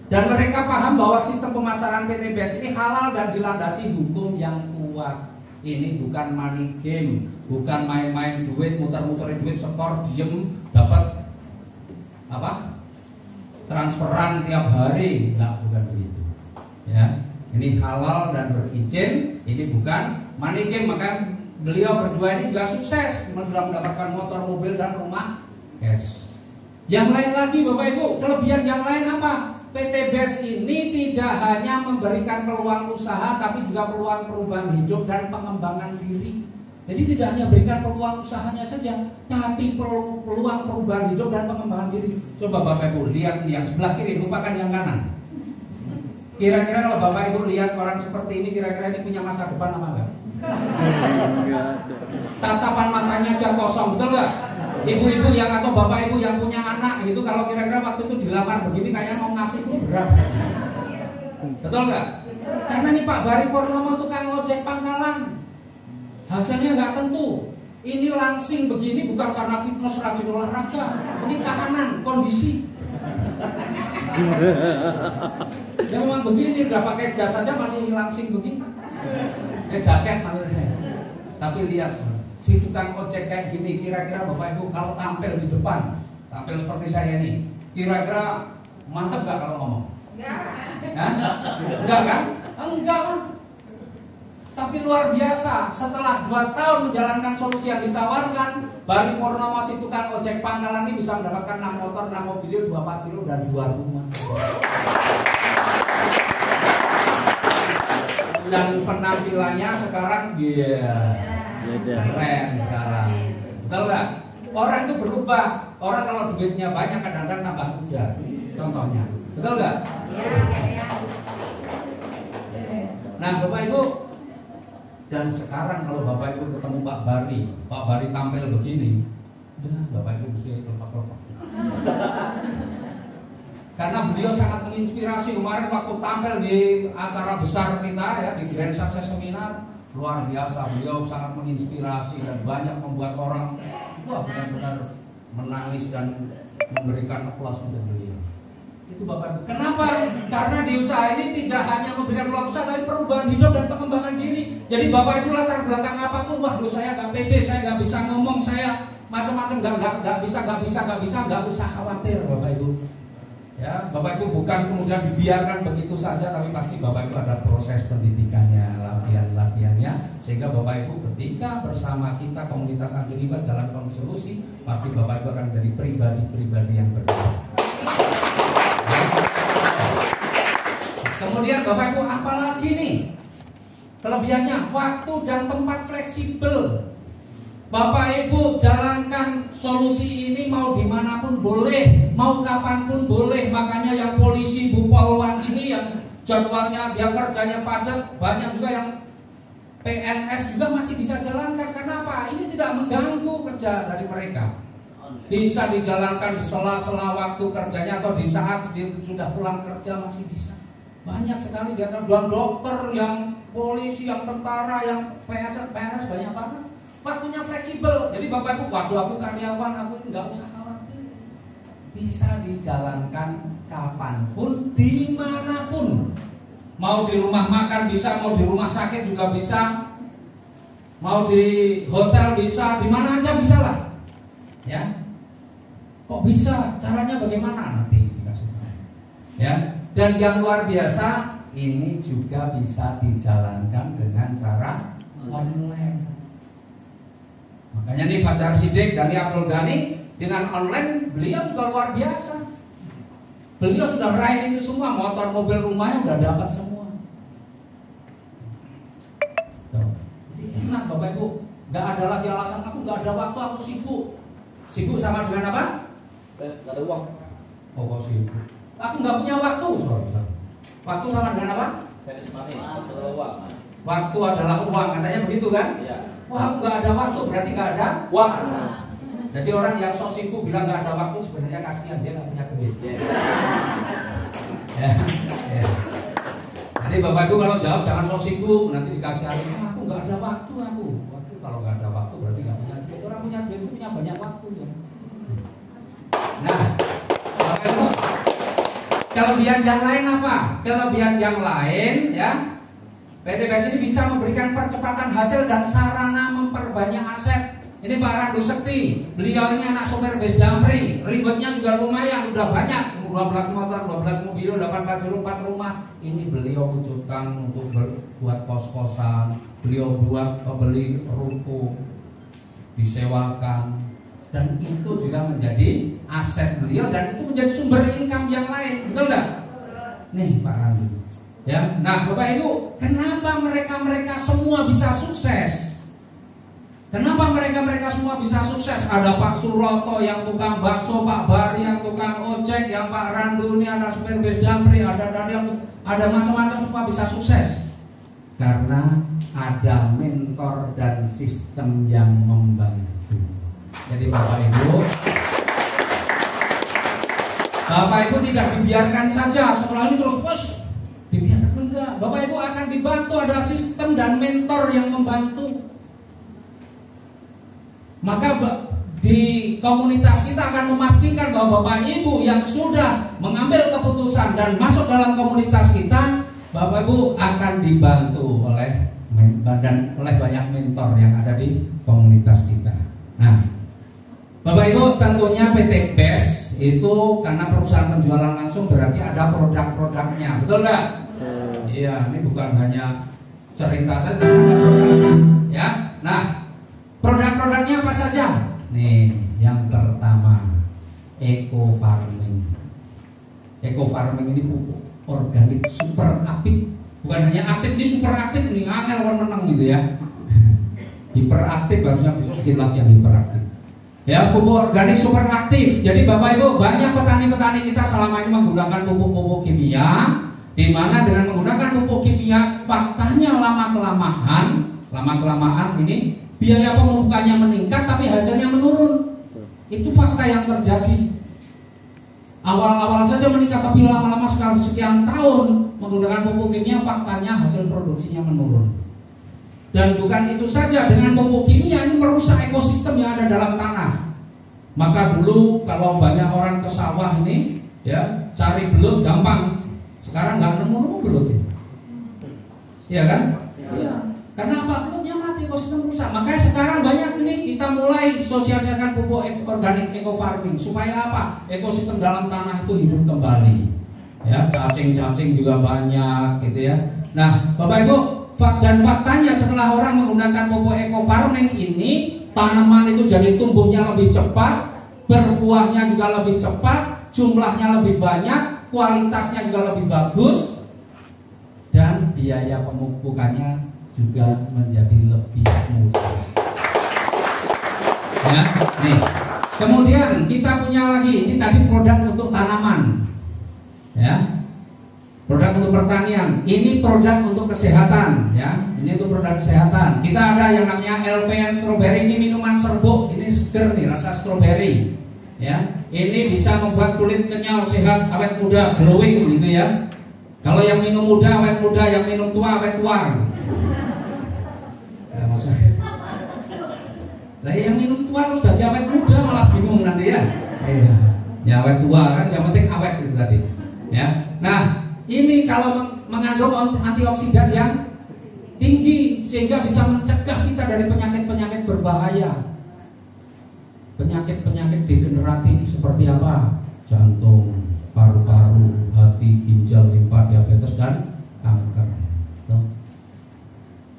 S1: dan mereka paham bahwa sistem pemasaran PTBS ini halal dan dilandasi hukum yang kuat. Ini bukan money game, bukan main-main duit, muter-muterin duit, setor, diem, dapat apa? Transferan tiap hari, nggak, bukan begitu. Ya. Ini halal dan berizin, ini bukan money game. Maka beliau berdua ini juga sukses dalam mendapatkan motor, mobil dan rumah cash. Yang lain lagi Bapak Ibu, kelebihan yang lain apa? PTBS ini tidak hanya memberikan peluang usaha tapi juga peluang perubahan hidup dan pengembangan diri. Jadi tidak hanya berikan peluang usahanya saja, tapi peluang perubahan hidup dan pengembangan diri. Coba Bapak Ibu lihat yang sebelah kiri, lupakan yang kanan. Kira-kira kalau Bapak Ibu lihat orang seperti ini, kira-kira ini punya masa depan apa enggak? Tatapan matanya aja kosong, betul nggak? Ibu-ibu yang atau bapak ibu yang punya anak gitu, kalau kira-kira waktu itu dilamar begini kayaknya mau ngasih itu berat. Betul nggak? Karena nih Pak Bari Purnomo tukang ojek pangkalan, hasilnya nggak tentu. Ini langsing begini bukan karena fitness rajin olahraga, ini kahanan kondisi. Ya memang begini, udah pakai jas saja masih langsing begini. Jaket maksudnya. Tapi lihat, si tukang ojek kayak gini, kira-kira Bapak Ibu kalau tampil di depan, tampil seperti saya ini, kira-kira mantap gak kalau ngomong? Enggak kan? Enggak kan? Tapi luar biasa, setelah 2 tahun menjalankan solusi yang ditawarkan, Bari Purnomo si tukang ojek pangkalan ini bisa mendapatkan 6 motor, 6 mobil, 2 pajero dan 2 rumah. Dan penampilannya sekarang keren sekarang. Betul nggak? Orang itu berubah. Orang kalau duitnya banyak kadang-kadang tambah muda. Contohnya, betul nggak? Nah, Bapak Ibu, dan sekarang kalau Bapak Ibu ketemu Pak Bari tampil begini, Bapak Ibu mesti lepak-lepak. Karena beliau sangat menginspirasi. Kemarin waktu tampil di acara besar kita ya di Grand Success Seminar, luar biasa, beliau sangat menginspirasi dan banyak membuat orang benar-benar menangis dan memberikan aplaus untuk beliau. Itu Bapak Ibu. Kenapa? Karena di usaha ini tidak hanya memberikan peluang usaha, tapi perubahan hidup dan pengembangan diri. Jadi Bapak Ibu latar belakang apapun, waduh saya nggak pede, saya nggak bisa ngomong, saya macam-macam, nggak bisa, nggak usah khawatir Bapak Ibu. Ya, Bapak Ibu bukan kemudian dibiarkan begitu saja, tapi pasti Bapak Ibu ada proses pendidikannya, latihan-latihannya, sehingga Bapak Ibu ketika bersama kita komunitas anti riba jalankan solusi, pasti Bapak Ibu akan menjadi pribadi-pribadi yang berbeda. Kemudian Bapak Ibu apalagi nih kelebihannya? Waktu dan tempat fleksibel. Bapak Ibu jalankan solusi ini mau dimanapun boleh, mau kapanpun boleh. Makanya yang polisi Bu Polwan ini yang jadwalnya dia kerjanya padat, banyak juga yang PNS juga masih bisa jalankan. Kenapa? Ini tidak mengganggu kerja dari mereka. Bisa dijalankan di sela-sela waktu kerjanya atau di saat sudah pulang kerja masih bisa. Banyak sekali dia kan dokter, yang polisi, yang tentara, yang PNS banyak banget. Waktunya fleksibel. Jadi Bapak Ibu, waduh aku karyawan, aku nggak usah khawatir. Bisa dijalankan kapanpun, dimanapun. Mau di rumah makan bisa, mau di rumah sakit juga bisa, mau di hotel bisa, di mana aja bisa lah. Ya, kok bisa? Caranya bagaimana? Nanti dikasih tahu. Ya, dan yang luar biasa ini juga bisa dijalankan dengan cara online. Makanya nih Fajar Siddiq dan Abdul Ghani dengan online beliau juga luar biasa. Beliau sudah raih itu semua, motor, mobil, rumahnya udah dapat semua. Jadi enak Bapak Ibu, nggak ada lagi alasan aku nggak ada waktu, aku sibuk. Sibuk sama dengan apa?
S4: Nggak ada uang.
S1: Oh kok sibuk? Aku nggak punya waktu. Waktu sama dengan apa? Waktu adalah uang, katanya begitu kan?
S4: Iya.
S1: Wah aku nggak ada waktu, berarti nggak ada
S4: uang.
S1: Jadi orang yang sok sibuk bilang nggak ada waktu, sebenarnya kasihan, dia nggak punya duit. Ya. Jadi Bapak Ibu kalau jawab jangan sok sibuk, nanti dikasih hari, aku nggak ada waktu aku. Waduh, kalau nggak ada waktu berarti nggak punya duit. Orang punya duit itu punya banyak waktu ya. Nah, Bapak Ibu, kelebihan yang lain apa? Kelebihan yang lain ya, PT BES ini bisa memberikan percepatan hasil dan sarana memperbanyak aset. Ini Pak Randu Sekti, beliau ini anak sopir bus Damri, ribetnya juga lumayan, udah banyak, 12 motor, 12 mobil, 8 pajero, 4 rumah. Ini beliau wujudkan untuk buat kos-kosan, beliau buat beli ruko, disewakan, dan itu juga menjadi aset beliau dan itu menjadi sumber income yang lain, betul nggak? Nih Pak Randu. Ya, nah Bapak Ibu, kenapa mereka semua bisa sukses? Kenapa mereka semua bisa sukses? Ada Pak Suroto yang tukang bakso, Pak Bari yang tukang ojek, yang Pak Randu ini ada supir bus Damri, ada macam-macam semua bisa sukses. Karena ada mentor dan sistem yang membantu. Jadi Bapak Ibu tidak dibiarkan saja setelah ini terus dibiarkan, enggak. Bapak Ibu akan dibantu, ada sistem dan mentor yang membantu. Maka di komunitas kita akan memastikan bahwa Bapak Ibu yang sudah mengambil keputusan dan masuk dalam komunitas kita, Bapak Ibu akan dibantu oleh banyak mentor yang ada di komunitas kita. Nah, Bapak Ibu, tentunya PT BES itu karena perusahaan penjualan langsung berarti ada produk-produknya, betul nggak? Iya, ini bukan hanya cerita saja, ada produknya, ya. Nah, produk-produknya apa saja? Nih, yang pertama, eco farming. Eco farming ini pupuk organik super aktif, bukan hanya aktif, ini super aktif, ini angel menang gitu ya. Hiperaktif, harusnya bikin latihan hiperaktif. Ya, pupuk organik super aktif. Jadi Bapak Ibu, banyak petani-petani kita selama ini menggunakan pupuk-pupuk kimia, di mana dengan menggunakan pupuk kimia, faktanya lama-kelamaan ini biaya pemupukannya meningkat tapi hasilnya menurun. Itu fakta yang terjadi. Awal-awal saja meningkat tapi lama-lama sekian tahun menggunakan pupuk kimia, faktanya hasil produksinya menurun. Dan bukan itu saja, dengan pupuk kimia ini merusak ekosistem yang ada dalam tanah. Maka dulu kalau banyak orang ke sawah ini, ya cari belut gampang. Sekarang nggak nemu belut ini. Iya kan? Iya. Karena apa? Belutnya mati, ekosistem rusak. Makanya sekarang banyak ini kita mulai sosialisasikan pupuk organik eco farming supaya apa? Ekosistem dalam tanah itu hidup kembali. Ya, cacing-cacing juga banyak, gitu ya. Nah, Bapak Ibu, dan faktanya setelah orang menggunakan pupuk eco farming ini, tanaman itu jadi tumbuhnya lebih cepat, berbuahnya juga lebih cepat, jumlahnya lebih banyak, kualitasnya juga lebih bagus, dan biaya pemupukannya juga menjadi lebih murah. Ya, nih. Kemudian kita punya lagi, ini tadi produk untuk tanaman, ya. Produk untuk pertanian, ini produk untuk kesehatan, ya. Ini untuk produk kesehatan. Kita ada yang namanya LVN strawberry, ini minuman serbuk, ini seger nih, rasa strawberry, ya. Ini bisa membuat kulit kenyal, sehat, awet muda, glowing, gitu ya. Kalau yang minum muda awet muda, yang minum tua awet tua. Gitu. Ya, maksudnya. Lah yang minum tua terus jadi awet muda malah bingung nanti ya. Iya. Ya awet tua kan, yang penting awet itu tadi. Ya. Nah, ini kalau mengandung antioksidan yang tinggi sehingga bisa mencegah kita dari penyakit-penyakit berbahaya. Penyakit-penyakit degeneratif seperti apa? Jantung, paru-paru, hati, ginjal, limpa, diabetes dan kanker. Tuh.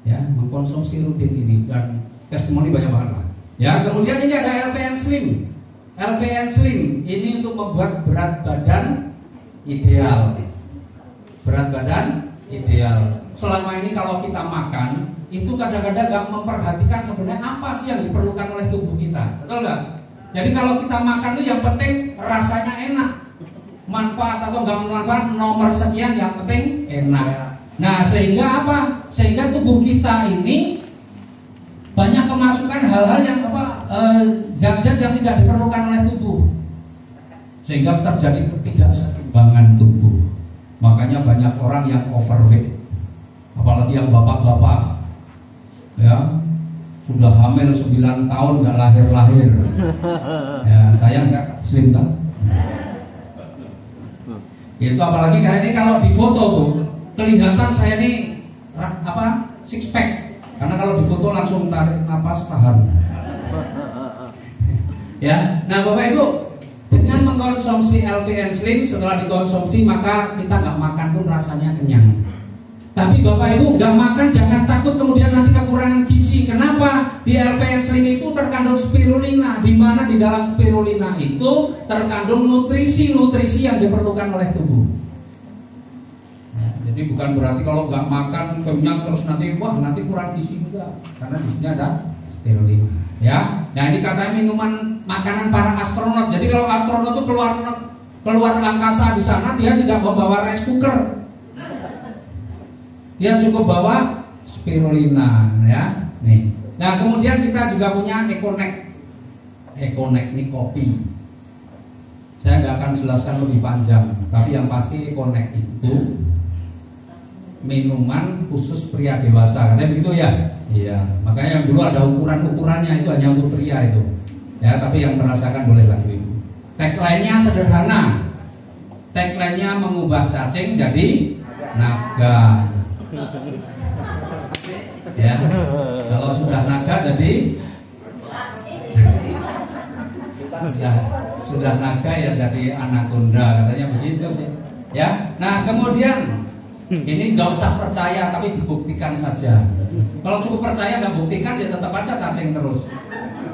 S1: Ya, mengkonsumsi rutin ini dan testimoni banyak banget lah. Ya, kemudian ini ada LVN Slim. LVN Slim ini untuk membuat berat badan ideal. Berat badan ideal. Selama ini kalau kita makan itu kadang-kadang gak memperhatikan sebenarnya apa sih yang diperlukan oleh tubuh kita, betul nggak? Jadi kalau kita makan itu yang penting rasanya enak, manfaat atau nggak manfaat nomor sekian, yang penting enak. Nah sehingga apa? Sehingga tubuh kita ini banyak kemasukan hal-hal yang apa, zat-zat yang tidak diperlukan oleh tubuh, sehingga terjadi ketidakseimbangan tubuh. Makanya banyak orang yang overweight, apalagi yang bapak-bapak, ya sudah hamil 9 tahun nggak lahir-lahir. Ya saya nggak slim kan? Itu apalagi kayak ini kalau di foto tuh kelihatan saya ini apa six pack, karena kalau di foto langsung tarik napas tahan. Ya, nah Bapak Ibu, dengan mengkonsumsi LVN Slim, setelah dikonsumsi maka kita nggak makan pun rasanya kenyang. Tapi Bapak Ibu nggak makan jangan takut kemudian nanti kekurangan gizi. Kenapa? Di LVN Slim itu terkandung spirulina, di mana di dalam spirulina itu terkandung nutrisi-nutrisi yang diperlukan oleh tubuh. Nah, jadi bukan berarti kalau nggak makan kenyang terus nanti wah nanti kurang gizi juga, karena di sini ada spirulina. Ya, nah ini katanya minuman makanan para astronot. Jadi kalau astronot itu keluar angkasa di sana dia tidak membawa rice cooker. Dia cukup bawa spirulina ya. Nih. Nah, kemudian kita juga punya Econek. Econek ini kopi. Saya nggak akan jelaskan lebih panjang, tapi yang pasti Econek itu minuman khusus pria dewasa, katanya begitu ya. Iya, makanya yang dulu ada ukurannya itu hanya untuk pria itu. Ya, tapi yang merasakan boleh lagi ibu. Tagline-nya sederhana. Tagline-nya mengubah cacing jadi naga. Ya, kalau sudah naga jadi sudah naga ya jadi anaconda, katanya begitu sih. Ya, nah kemudian ini nggak usah percaya tapi dibuktikan saja. Kalau cukup percaya nggak buktikan ya tetap aja cacing terus.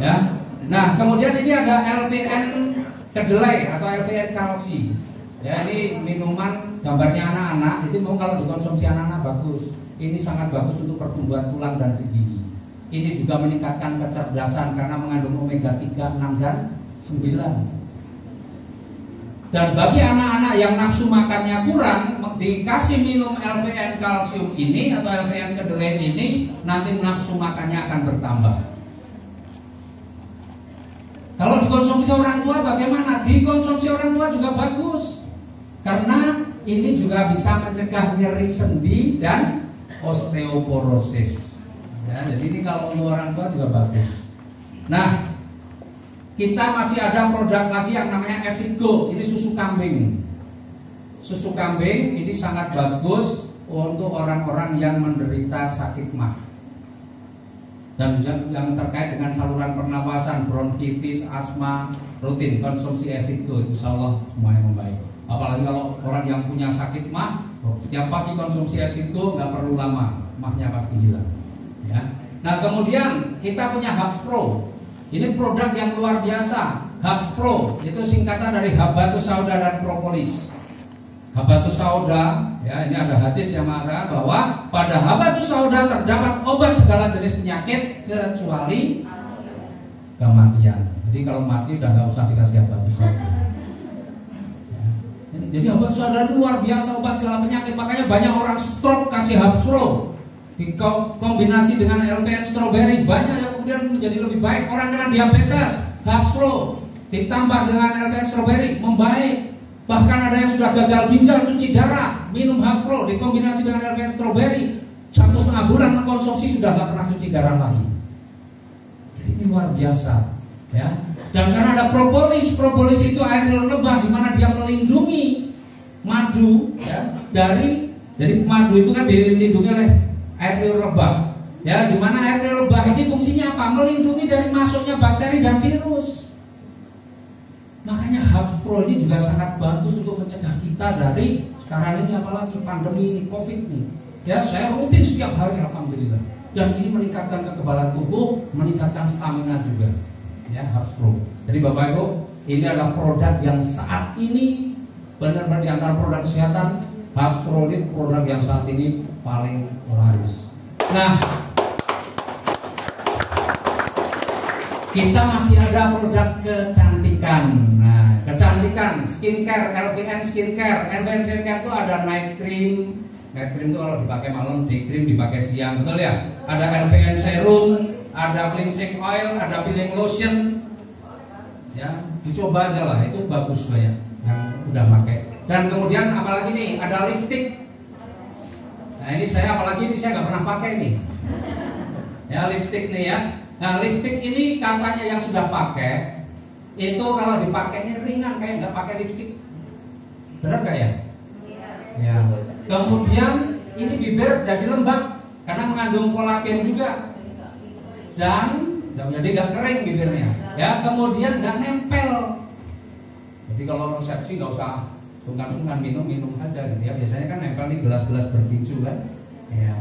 S1: Ya, nah kemudian ini ada LVN kedelai atau LVN kalsi. Ya, ini minuman gambarnya anak-anak. Itu mau kalau dikonsumsi anak-anak bagus. Ini sangat bagus untuk pertumbuhan tulang dan gigi. Ini juga meningkatkan kecerdasan karena mengandung omega 3, 6 dan 9. Dan bagi anak-anak yang nafsu makannya kurang, dikasih minum LVN kalsium ini atau LVN kedelai ini, nanti nafsu makannya akan bertambah. Kalau dikonsumsi orang tua bagaimana? Dikonsumsi orang tua juga bagus. Karena ini juga bisa mencegah nyeri sendi dan osteoporosis. Ya, jadi ini kalau untuk orang tua juga bagus. Nah, kita masih ada produk lagi yang namanya Evigo. Ini susu kambing. Susu kambing ini sangat bagus untuk orang-orang yang menderita sakit mah. Dan yang terkait dengan saluran pernapasan, bronkitis, asma, rutin konsumsi Evigo, insya Allah semuanya membaik. Apalagi kalau orang yang punya sakit mah, setiap pagi konsumsi Evigo nggak perlu lama, mahnya pasti hilang. Ya. Nah kemudian kita punya Hubs Pro. Ini produk yang luar biasa. Hubs Pro itu singkatan dari Habatus Sauda dan Propolis. Habatus Sauda, ya ini ada hadis yang mengatakan bahwa pada Habatus Sauda terdapat obat segala jenis penyakit kecuali kematian. Jadi kalau mati udah nggak usah dikasih Habatus Sauda. Ya. Jadi Habatus Sauda itu luar biasa obat segala penyakit. Makanya banyak orang stroke kasih Hubs Pro. Kombinasi dengan LVN strawberry, banyak yang kemudian menjadi lebih baik. Orang kena diabetes, Hubs Pro ditambah dengan LVN strawberry membaik. Bahkan ada yang sudah gagal ginjal, cuci darah, minum Hubs Pro dikombinasi dengan LVN strawberry, 1,5 bulan mengkonsumsi sudah nggak pernah cuci darah lagi. Jadi ini luar biasa, ya. Dan karena ada propolis, propolis itu air liur lebah di mana dia melindungi madu, ya, dari, jadi madu itu kan dilindungi oleh air liur lebah, ya, di mana air liur lebah ini fungsinya apa? Melindungi dari masuknya bakteri dan virus. Makanya Hubs Pro ini juga sangat bagus untuk mencegah kita dari sekarang ini, apalagi pandemi ini, COVID ini. Ya, saya rutin setiap hari, alhamdulillah. Dan ini meningkatkan kekebalan tubuh, meningkatkan stamina juga. Ya, Hubs Pro. Jadi Bapak Ibu, ini adalah produk yang saat ini benar-benar di antara produk kesehatan. Hubs Pro ini produk yang saat ini paling laris. Nah, kita masih ada produk kecantikan. Nah, kecantikan, skincare, LVN skincare. LVN skincare itu ada night cream. Night cream itu kalau dipakai malam, day cream dipakai siang, betul ya? Ada LVN serum, ada cleansing oil, ada peeling lotion. Ya, dicoba aja lah, itu bagus banyak yang udah pakai. Dan kemudian apalagi nih, ada lipstick. Nah ini saya apalagi ini saya nggak pernah pakai nih. Ya, lipstick nih ya. Nah, lipstick ini katanya yang sudah pakai itu kalau dipakai ini ringan kayak nggak pakai lipstick. Benar nggak ya? Ya. Kemudian ini bibir jadi lembab karena mengandung kolagen juga. Dan jadi nggak kering bibirnya. Ya, kemudian nggak nempel. Jadi kalau resepsi nggak usah sungkan-sungkan minum aja gitu ya. Biasanya kan nempel nih gelas-gelas bergincu kan. Ya.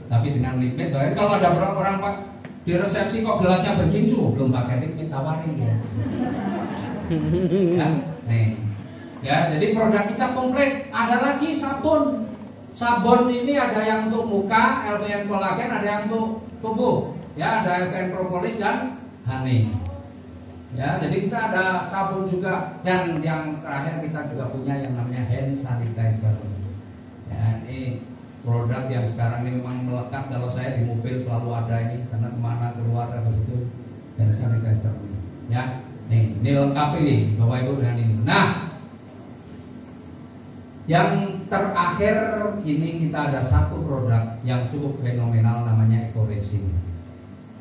S1: Tapi dengan liquid, kalau ada orang Pak di resepsi kok gelasnya bergincu, belum pakai liquid, tawarin ya. Ya, nih. Ya, jadi produk kita komplit. Ada lagi sabun. Sabun ini ada yang untuk muka, LVN kolagen, ada yang untuk tubuh. Ya, ada LVN propolis dan honey. Ya, jadi kita ada sabun juga, dan yang terakhir kita juga punya yang namanya hand sanitizer. Ya, ini produk produk yang sekarang ini memang melekat. Kalau saya di mobil selalu ada ini, karena kemana keluar habis itu dan sanitizer ya. Nih, ini lengkap ini Bapak Ibu dengan ini. Nah, yang terakhir ini kita ada satu produk yang cukup fenomenal namanya Eco Racing.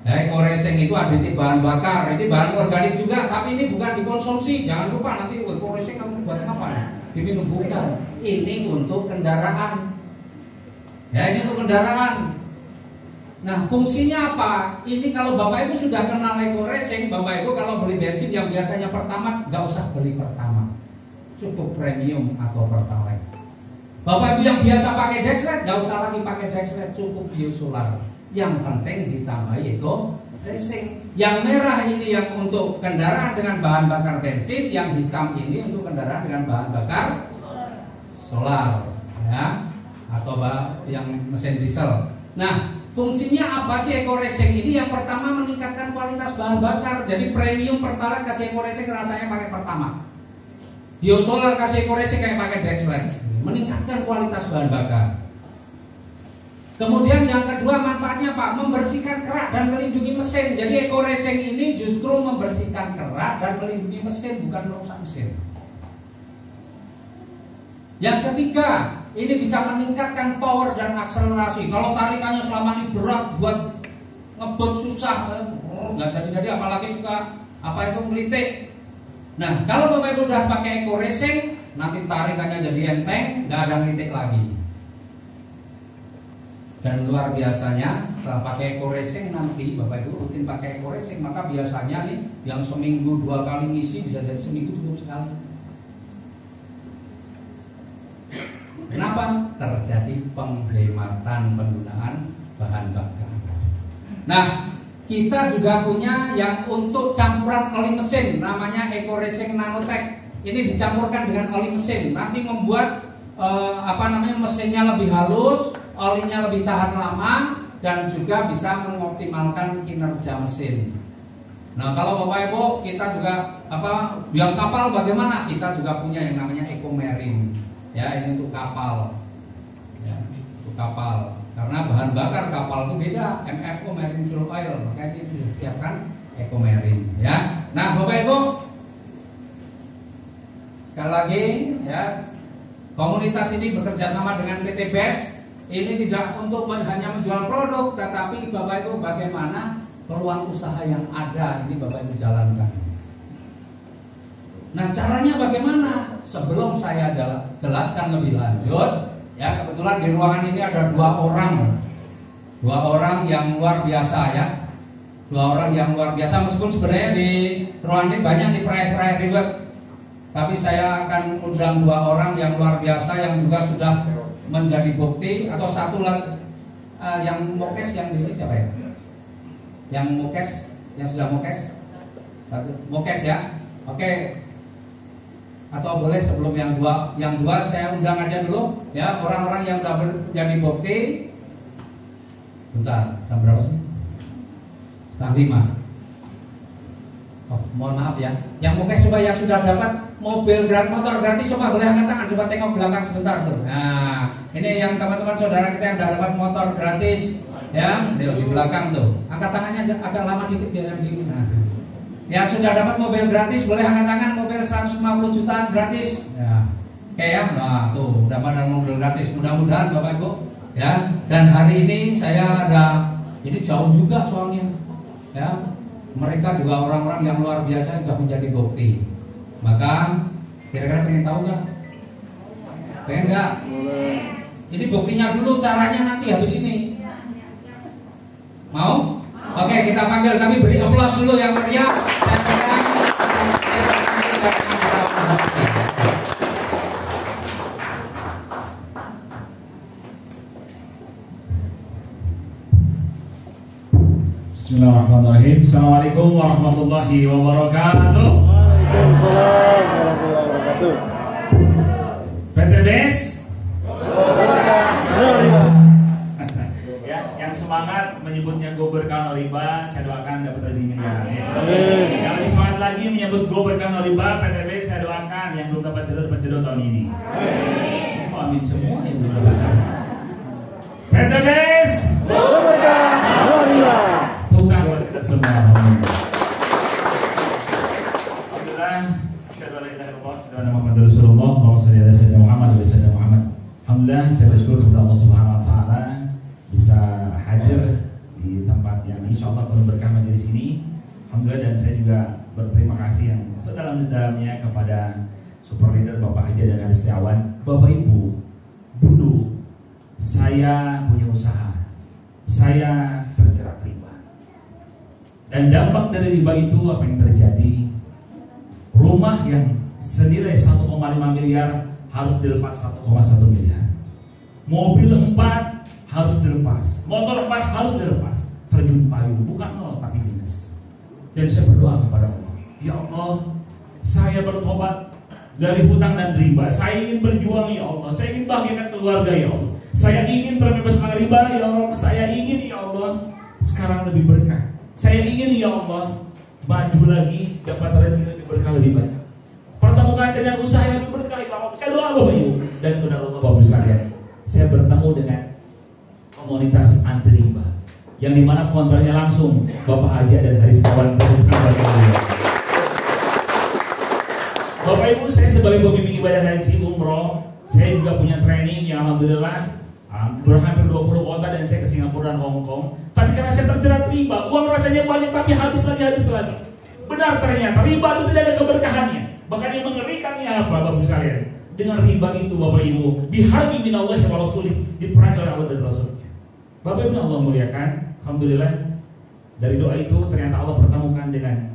S1: Ya, Eco Racing itu aditif bahan bakar, ini bahan organik juga, tapi ini bukan dikonsumsi. Jangan lupa nanti Eco Racing kamu buat apa? Diminum, bukan. Ini untuk kendaraan. Ya, ini untuk kendaraan. Nah, fungsinya apa? Ini kalau Bapak Ibu sudah kenal Eco Racing, Bapak Ibu kalau beli bensin yang biasanya Pertamax, nggak usah beli Pertamax, cukup premium atau Pertalite. Bapak Ibu yang biasa pakai Dexlet, nggak usah lagi pakai Dexlet, cukup biosolar. Yang penting ditambahi Eco Racing. Yang merah ini yang untuk kendaraan dengan bahan bakar bensin, yang hitam ini untuk kendaraan dengan bahan bakar solar, ya, atau yang mesin diesel. Nah, fungsinya apa sih Eco Racing ini? Yang pertama meningkatkan kualitas bahan bakar. Jadi premium Pertalite kasih Eco Racing rasanya pakai Pertamax. Biosolar kasih Eco Racing kayak pakai Dexlet. Meningkatkan kualitas bahan bakar. Kemudian yang kedua manfaatnya Pak, membersihkan kerak dan melindungi mesin. Jadi Eco Racing ini justru membersihkan kerak dan melindungi mesin, bukan merusak mesin. Yang ketiga, ini bisa meningkatkan power dan akselerasi. Kalau tarikannya selama ini berat, buat ngebut susah, nggak jadi-jadi, apalagi suka apa itu melitik. Nah, kalau Bapak Ibu udah pakai Eco Racing, nanti tarikannya jadi enteng, nggak ada melitik lagi. Dan luar biasanya setelah pakai Eco Racing nanti Bapak Ibu rutin pakai Eco Racing, maka biasanya nih yang seminggu 2 kali ngisi bisa jadi seminggu cukup sekali. Kenapa? Terjadi penghematan penggunaan bahan bakar. Nah, kita juga punya yang untuk campuran oli mesin, namanya Eco Racing Nanotech. Ini dicampurkan dengan oli mesin, nanti membuat mesinnya lebih halus, olinya lebih tahan lama, dan juga bisa mengoptimalkan kinerja mesin. Nah, kalau Bapak Ibu kita juga yang kapal bagaimana? Kita juga punya yang namanya Eco Marine. Ya, ini untuk kapal. Ya, untuk kapal. Karena bahan bakar kapal itu beda, MFO Marine Fuel Oil, makanya itu disiapkan Eco Marine. Ya, nah Bapak Ibu, sekali lagi ya, komunitas ini bekerja sama dengan PT BES. Ini tidak untuk hanya menjual produk, tetapi Bapak Ibu bagaimana peluang usaha yang ada ini Bapak Ibu jalankan. Nah, caranya bagaimana? Sebelum saya jelaskan lebih lanjut, ya, kebetulan di ruangan ini ada dua orang yang luar biasa ya, meskipun sebenarnya di ruangan ini banyak di proyek-proyek ribet, tapi saya akan undang 2 orang yang luar biasa yang juga sudah menjadi bukti. Atau satu lagi yang mokes, yang di sini siapa ya? Yang mokes, yang sudah mokes, satu mokes ya, oke. Atau boleh sebelum yang dua saya undang aja dulu ya, orang-orang yang sudah menjadi bukti. Bentar, jam berapa sih? 4:30. Oh, mohon maaf ya. Yang mungkin yang sudah dapat motor gratis, coba boleh angkat tangan, coba tengok belakang sebentar tuh. Nah, ini yang teman-teman saudara kita yang sudah dapat motor gratis ya, di belakang tuh. Angkat tangannya agak lama dikit biar di. Nah, yang sudah dapat mobil gratis boleh angkat tangan, mobil 150 jutaan gratis. Ya. Oke ya, nah tuh udah pada mobil gratis. Mudah-mudahan Bapak Ibu ya. Dan hari ini saya ada, ini jauh juga soalnya ya. Mereka juga orang-orang yang luar biasa sudah menjadi bukti. Maka kira-kira pengen tahu nggak? Pengen nggak? Ini buktinya dulu, caranya nanti habis ini. Mau? Oke, kita panggil, kami beri aplaus dulu yang meriah.
S4: Bismillahirrahmanirrahim. Assalamualaikum warahmatullahi wabarakatuh.
S5: Waalaikumsalam warahmatullahi wabarakatuh.
S4: PT BES ya, yang semangat menyebutnya Go Berkah Riba, saya doakan dapat rezekinya. Amin. Yang lebih semangat lagi menyebut Go Berkah Riba PT BES, saya doakan yang belum dapat jodoh tahun ini. Amin. Amin semua yang belum dapat. saya bersyukur kepada Allah Subhanahu Wa Taala bisa hadir di tempat yang insya Allah penuh berkah majelis ini. Alhamdulillah, dan saya juga berterima kasih yang sedalam-dalamnya kepada Super Leader Bapak Haji dan Haris Setiawan. Bapak Ibu, dulu saya punya usaha, saya terjerat riba, dan dampak dari riba itu apa yang terjadi? Rumah yang senilai 1,5 miliar harus dilepas 1,1 miliar. Mobil 4 harus dilepas, motor 4 harus dilepas. Terjun payung, bukan nol tapi minus. Dan saya berdoa kepada Allah, ya Allah, saya bertobat dari hutang dan riba. Saya ingin berjuang ya Allah, saya ingin bahagiakan keluarga ya Allah, saya ingin terbebas dari riba ya Allah, saya ingin ya Allah sekarang lebih berkah. Saya ingin ya Allah maju lagi, dapat rezeki lebih berkah lebih banyak. Pertemukan saya dengan usaha yang lebih berkah ya Allah. Saya doa Bapak Ibu dan kepada Allah Bapak Ibu sekalian. Saya bertemu dengan komunitas anti riba, yang dimana konternya langsung Bapak Haji dan Haris Setiawan. Bapak Ibu, saya sebagai pemimpin ibadah haji umroh, saya juga punya training yang alhamdulillah berhampir 20 kota, dan saya ke Singapura dan Hong Kong. Tapi karena saya terjerat riba, uang rasanya banyak tapi habis lagi. Benar, ternyata riba itu tidak ada keberkahannya. Bahkan yang mengerikannya apa Bapak Ibu sekalian? Dengan riba itu Bapak Ibu, biharbi minallahi wa rasulih, diperangi oleh Allah dan Rasulnya. Bapak Ibu Allah muliakan, alhamdulillah dari doa itu ternyata Allah pertemukan dengan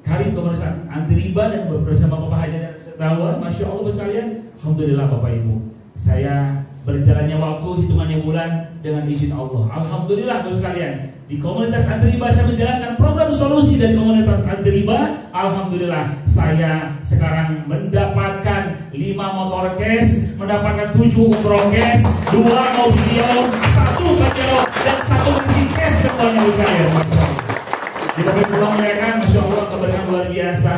S4: Karim komunitas anti riba dan bersama Bapak Haji dan Setiawan. Masya Allah Bapak sekalian, alhamdulillah Bapak Ibu, saya berjalannya waktu, hitungannya bulan dengan izin Allah. Alhamdulillah Bapak sekalian, di komunitas anti riba saya menjalankan program solusi dari komunitas anti riba. Alhamdulillah saya sekarang mendapatkan 5 motor cash, mendapatkan 7 umroh cash, 2 mobil, 1 Pajero, dan 1 bensin cash semuanya Bapak sekalian. Di Bapak Ibu mereka, Masya Allah keberkahan luar biasa.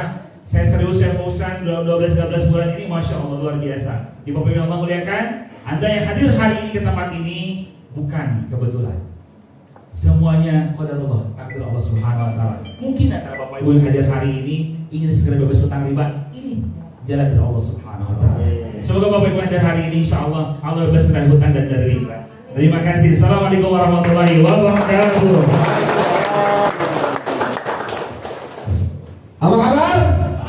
S4: Saya serius, saya bosan 12-13 bulan ini, Masya Allah luar biasa. Di Bapak Ibu Allah muliakan, Anda yang hadir hari ini ke tempat ini bukan kebetulan. Semuanya qadarullah, takdir Allah Subhanahu Wa Taala. Mungkin antara Bapak Ibu yang hadir hari ini ingin segera bebas hutang riba, ini jalan dari Allah Subhanahu Wa Taala. Semoga Bapak Ibu yang hadir hari ini insya Allah bebas dari hutang dan dari riba. Terima kasih. Assalamualaikum warahmatullahi wabarakatuh.
S1: Apa kabar?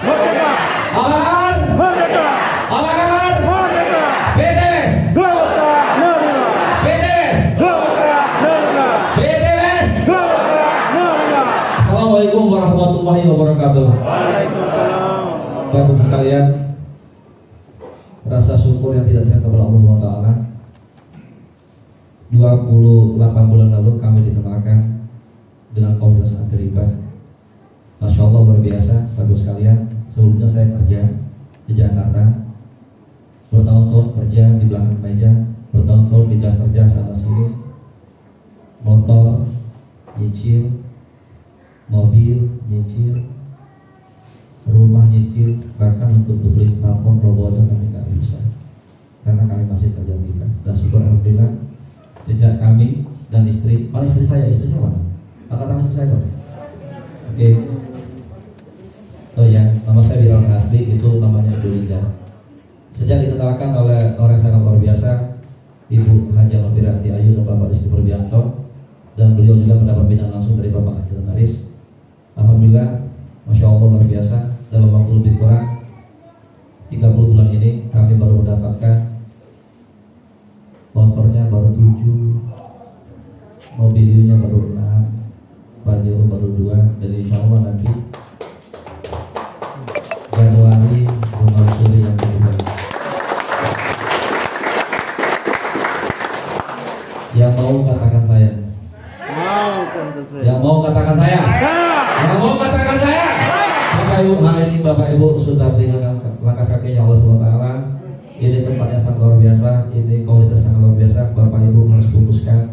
S5: Merdeka!
S1: Apa kabar?
S5: Merdeka!
S1: Apa kabar?
S5: Merdeka!
S1: BTS.
S5: Merdeka! Merdeka!
S1: BTS.
S5: Merdeka! Merdeka!
S1: BTS.
S5: Merdeka! Merdeka!
S1: Assalamualaikum warahmatullahi wabarakatuh.
S5: Waalaikumsalam.
S1: Bapak Ibu sekalian, rasa syukur yang tidak terhingga kepada Allah SWT. 28 bulan lalu kami dikenalkan dengan komunitas anti riba. Masya Allah luar biasa Bapak Ibu sekalian. Sebelumnya saya kerja di Jakarta, bertahun-tahun kerja di belakang meja, bertahun-tahun pindah kerja sana sini, motor nyicil, mobil nyicil, rumah nyicil, bahkan untuk beli telepon Robodo kami nggak bisa karena kami masih kerja riba. Dan syukur alhamdulillah sejak kami dan istri, mana istri saya mana? Angkatan istri saya Oke. Oh ya, nama saya Wiral Asli, itu namanya Bu Linda. Sejak dikenalkan oleh orang yang sangat luar biasa, Ibu Haja Nopirati Ayu dan Bapak Rizky Purbianto, dan beliau juga mendapat binaan langsung dari Bapak Haji Haris. Alhamdulillah, Masya Allah luar biasa. Dalam waktu lebih kurang 30 bulan ini kami baru mendapatkan motornya baru 7, mobilnya baru 6, Pajero baru 2, dan insya Allah nanti Januari rumah suri yang kedua. Yang mau katakan saya. Yang mau katakan saya. Yang mau katakan saya. Bapak Ibu, hari ini Bapak Ibu sudah dengan langkah kakinya Allah SWT. Ini tempatnya sangat luar biasa. Ini komunitas sangat luar biasa. Bapak Ibu harus putuskan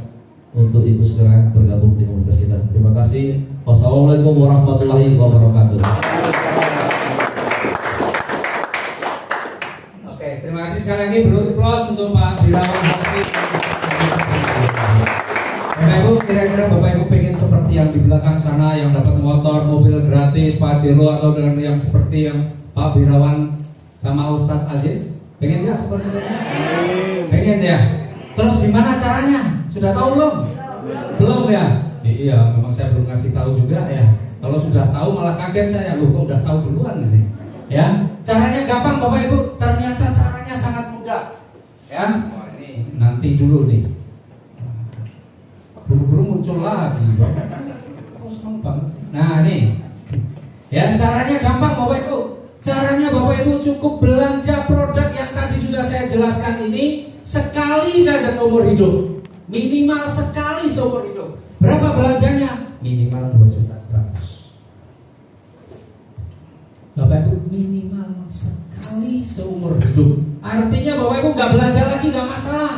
S1: untuk ikut segera bergabung di komunitas kita. Terima kasih. Wassalamualaikum warahmatullahi wabarakatuh. Oke, terima kasih sekali lagi. Berapplause untuk Pak Birawan Hasri. Bapak Ibu, kira-kira Bapak Ibu pengen seperti yang di belakang sana, yang dapat motor, mobil gratis, Pajero, atau dengan yang seperti yang Pak Birawan sama Ustadz Aziz? Pengen nggak seperti itu? Pengen ya. Terus gimana caranya? Sudah tahu belum? Belum ya. Iya, memang saya belum kasih tahu juga ya. Kalau sudah tahu malah kaget saya, loh kok udah tahu duluan ini. Ya, caranya gampang Bapak Ibu. Ternyata caranya sangat mudah. Ya, oh, ini nanti dulu nih. Buru-buru muncul lagi, Bapak. Oh, seneng banget. Nah, nih. Ya, caranya gampang Bapak Ibu. Caranya Bapak Ibu cukup belanja produk yang tadi sudah saya jelaskan ini sekali saja seumur hidup. Minimal sekali seumur hidup. Berapa belanjanya? Minimal 2.100.000. Bapak Ibu minimal sekali seumur hidup. Artinya Bapak Ibu nggak belanja lagi nggak masalah.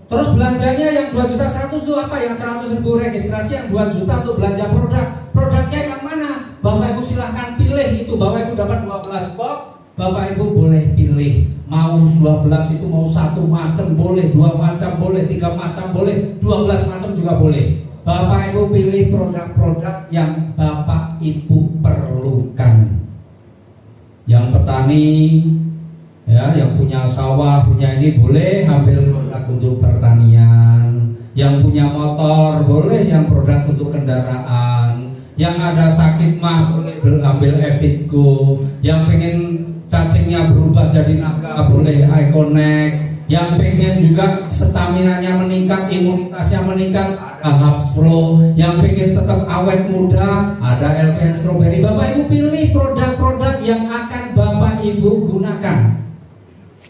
S1: Terus belanjanya yang 2.100.000 itu apa? Yang 100.000 registrasi, yang 2 juta untuk belanja produk. Produknya yang mana? Bapak Ibu silahkan pilih itu. Bapak Ibu dapat 12 box. Bapak Ibu boleh pilih. Mau 12 itu mau 1 macam boleh, 2 macam boleh, 3 macam boleh, 12 macam juga boleh. Bapak Ibu pilih produk-produk yang Bapak Ibu perlukan. Yang petani, ya, yang punya sawah, punya ini boleh ambil produk untuk pertanian. Yang punya motor boleh yang produk untuk kendaraan. Yang ada sakit mah boleh ambil Evitgo. Yang pengen cacingnya berubah jadi naga boleh iConnect. Yang pengen juga staminanya meningkat, imunitasnya meningkat, Habs Pro. Yang pengen tetap awet muda, ada Elven Strawberry. Bapak Ibu pilih produk-produk yang akan Bapak Ibu gunakan,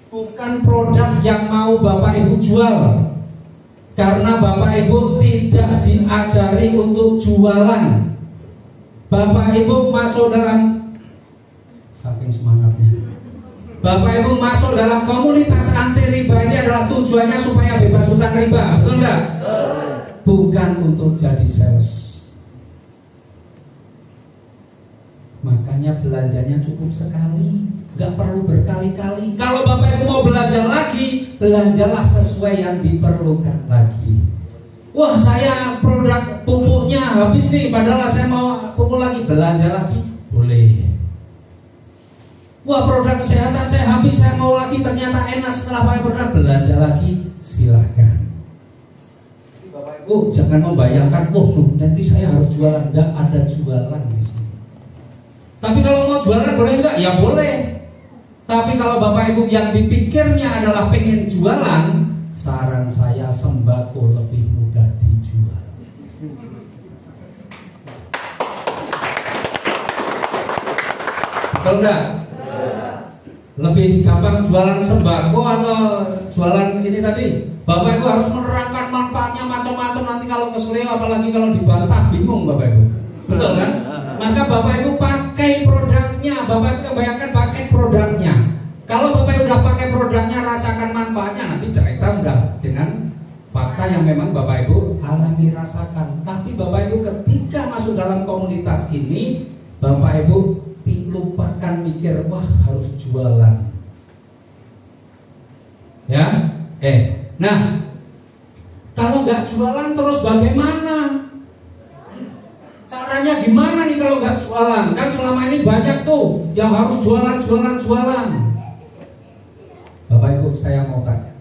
S1: bukan produk yang mau Bapak Ibu jual. Karena Bapak Ibu tidak diajari untuk jualan. Bapak Ibu masuk dalam, saking semangatnya, Bapak Ibu masuk dalam komunitas anti riba ini adalah tujuannya supaya bebas hutang riba, betul nggak? Bukan untuk jadi sales. Makanya belanjanya cukup sekali, nggak perlu berkali-kali. Kalau Bapak Ibu mau belanja lagi, belanjalah sesuai yang diperlukan lagi. Wah, saya produk pupuknya habis nih, padahal saya mau pupuk lagi, belanja lagi, boleh. Wah, produk kesehatan saya habis, saya mau lagi, ternyata enak setelah pakai produk, belanja lagi, silahkan. Bapak Ibu jangan membayangkan, nanti saya harus jualan. Nggak ada jualan di sini. Tapi kalau mau jualan boleh nggak? Ya boleh. Tapi kalau Bapak Ibu yang dipikirnya adalah pengen jualan, saran saya sembako lebih mudah dijual. Betul nggak? Lebih gampang jualan sembako atau jualan ini tadi? Bapak Ibu harus menerangkan manfaatnya macam-macam. Nanti kalau keselio, apalagi kalau dibantah, bingung Bapak Ibu. Betul kan? Maka Bapak Ibu pakai produknya. Bapak Ibu bayangkan pakai produknya. Kalau Bapak Ibu udah pakai produknya, rasakan manfaatnya, nanti cerita sudah dengan fakta yang memang Bapak Ibu alami rasakan. Tapi Bapak Ibu ketika masuk dalam komunitas ini, Bapak Ibu lupakan mikir, wah harus jualan. Ya, nah, kalau nggak jualan terus bagaimana? Caranya gimana nih kalau nggak jualan? Kan selama ini banyak tuh yang harus jualan. Bapak Ibu saya mau tanya,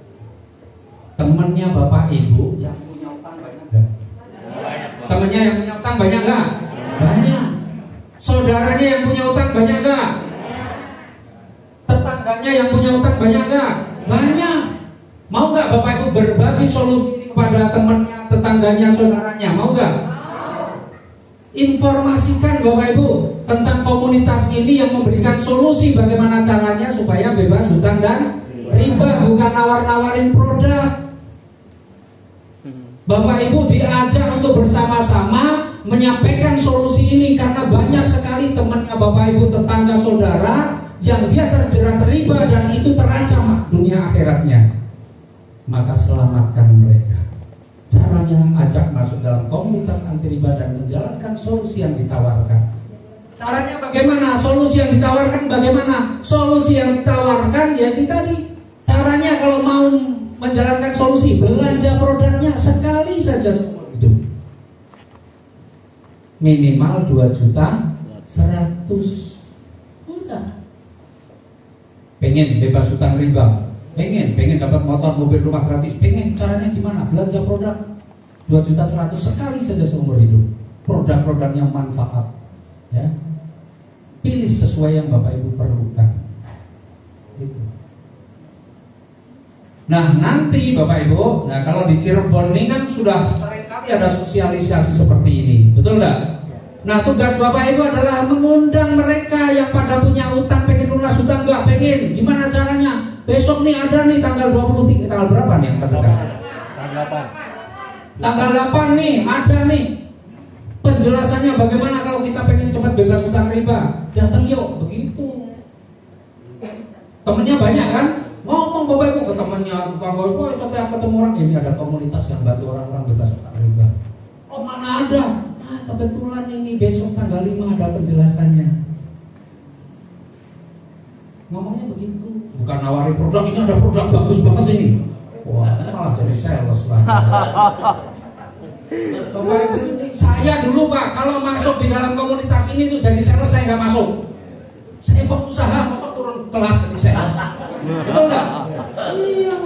S1: temennya Bapak Ibu yang punya utang banyak nggak? Temennya yang punya utang banyak nggak? Banyak. Saudaranya yang punya utang banyak nggak? Tetangganya yang punya utang banyak nggak? Banyak. Mau nggak Bapak Ibu berbagi solusi ini kepada temannya, tetangganya, saudaranya? Mau nggak? Informasikan Bapak Ibu tentang komunitas ini yang memberikan solusi bagaimana caranya supaya bebas hutang dan riba, bukan nawar-nawarin produk. Bapak Ibu diajak untuk bersama-sama menyampaikan solusi ini karena banyak sekali temannya Bapak Ibu, tetangga, saudara yang dia terjerat riba dan itu terancam dunia akhiratnya. Maka selamatkan mereka. Caranya ajak masuk dalam komunitas anti riba dan menjalankan solusi yang ditawarkan. Caranya bagaimana? Solusi yang ditawarkan bagaimana? Solusi yang ditawarkan ya tadi. Caranya kalau mau menjalankan solusi, belanja produknya sekali saja seumur hidup. Minimal 2.100.000. Udah. pengen bebas hutang riba, pengen dapat motor, mobil, rumah gratis, pengen caranya gimana? Belanja produk 2.100.000 sekali saja seumur hidup. Produk-produk yang manfaat, ya. Pilih sesuai yang Bapak Ibu perlukan. Gitu. Nah nanti Bapak Ibu, nah kalau di Cirebon ini kan sudah seringkali ada sosialisasi seperti ini, betul enggak? Nah tugas Bapak Ibu adalah mengundang mereka yang pada punya utang, pengen lunas hutang enggak pengen, gimana caranya? Besok nih ada nih tanggal 23, tanggal berapa nih yang terdekat? Tanggal 8 nih, ada nih penjelasannya bagaimana kalau kita pengen cepat bebas hutang riba. Datang yuk, begitu. Temennya banyak kan? Ngomong Bapak Ibu ke temannya, Bapak Ibu setiap ketemu orang ini ada komunitas yang bantu orang-orang bebas hutang riba. Oh mana ada? Kebetulan ini besok tanggal 5 ada penjelasannya. Ngomongnya begitu. Bukan nawari produk, ini ada produk bagus banget ini. Wah malah jadi sales lah. Bapak Ibu ini, saya dulu Pak kalau masuk di dalam komunitas ini tuh jadi sales saya nggak masuk. Saya pengusaha masuk turun kelas jadi sales. Betul nggak? Iya.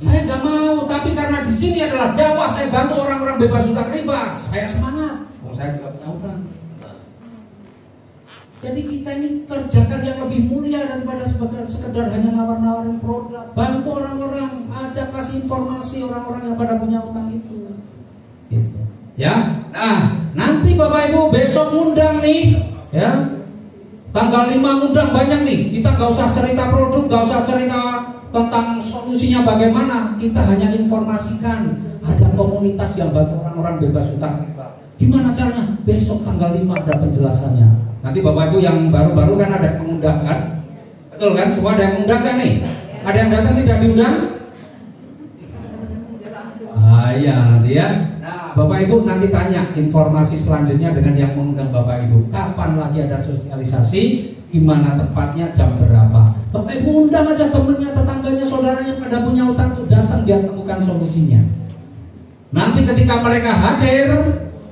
S1: Saya nggak mau, tapi karena di sini adalah dakwah, saya bantu orang-orang bebas hutang riba, saya semangat. Oh, saya juga punya utang. Jadi kita ini kerjakan yang lebih mulia daripada sekedar hanya nawar-nawarin produk. Bantu orang-orang, ajak kasih informasi orang-orang yang pada punya utang itu. Gitu. Ya, nah nanti Bapak Ibu besok ngundang nih, ya. Tanggal 5 ngundang banyak nih. Kita nggak usah cerita produk, nggak usah cerita tentang solusinya bagaimana, kita hanya informasikan ada komunitas yang bantu orang-orang bebas hutang riba. Gimana caranya? Besok tanggal 5 ada penjelasannya. Nanti Bapak Ibu yang baru-baru kan ada pengundang kan? Betul kan? Semua ada yang mengundang kan nih? Ada yang datang tidak diundang? Iya nanti ya. Nah Bapak Ibu nanti tanya informasi selanjutnya dengan yang mengundang Bapak Ibu. Kapan lagi ada sosialisasi? Di mana tempatnya, jam berapa? Bapak Ibu undang aja temennya, tetangganya, saudaranya pada punya utang tuh datang biar temukan solusinya. Nanti ketika mereka hadir,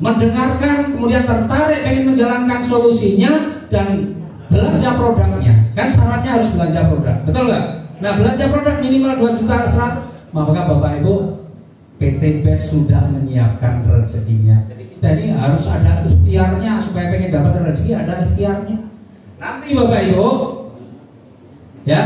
S1: mendengarkan, kemudian tertarik pengen menjalankan solusinya dan belanja produknya. Kan syaratnya harus belanja produk, betul nggak? Nah belanja produk minimal 2.100.000, maka Bapak Ibu PT BES sudah menyiapkan rezekinya. Jadi kita ini harus ada ikhtiarnya supaya pengen dapat rezeki, ada ikhtiarnya. Nanti Bapak Ibu, ya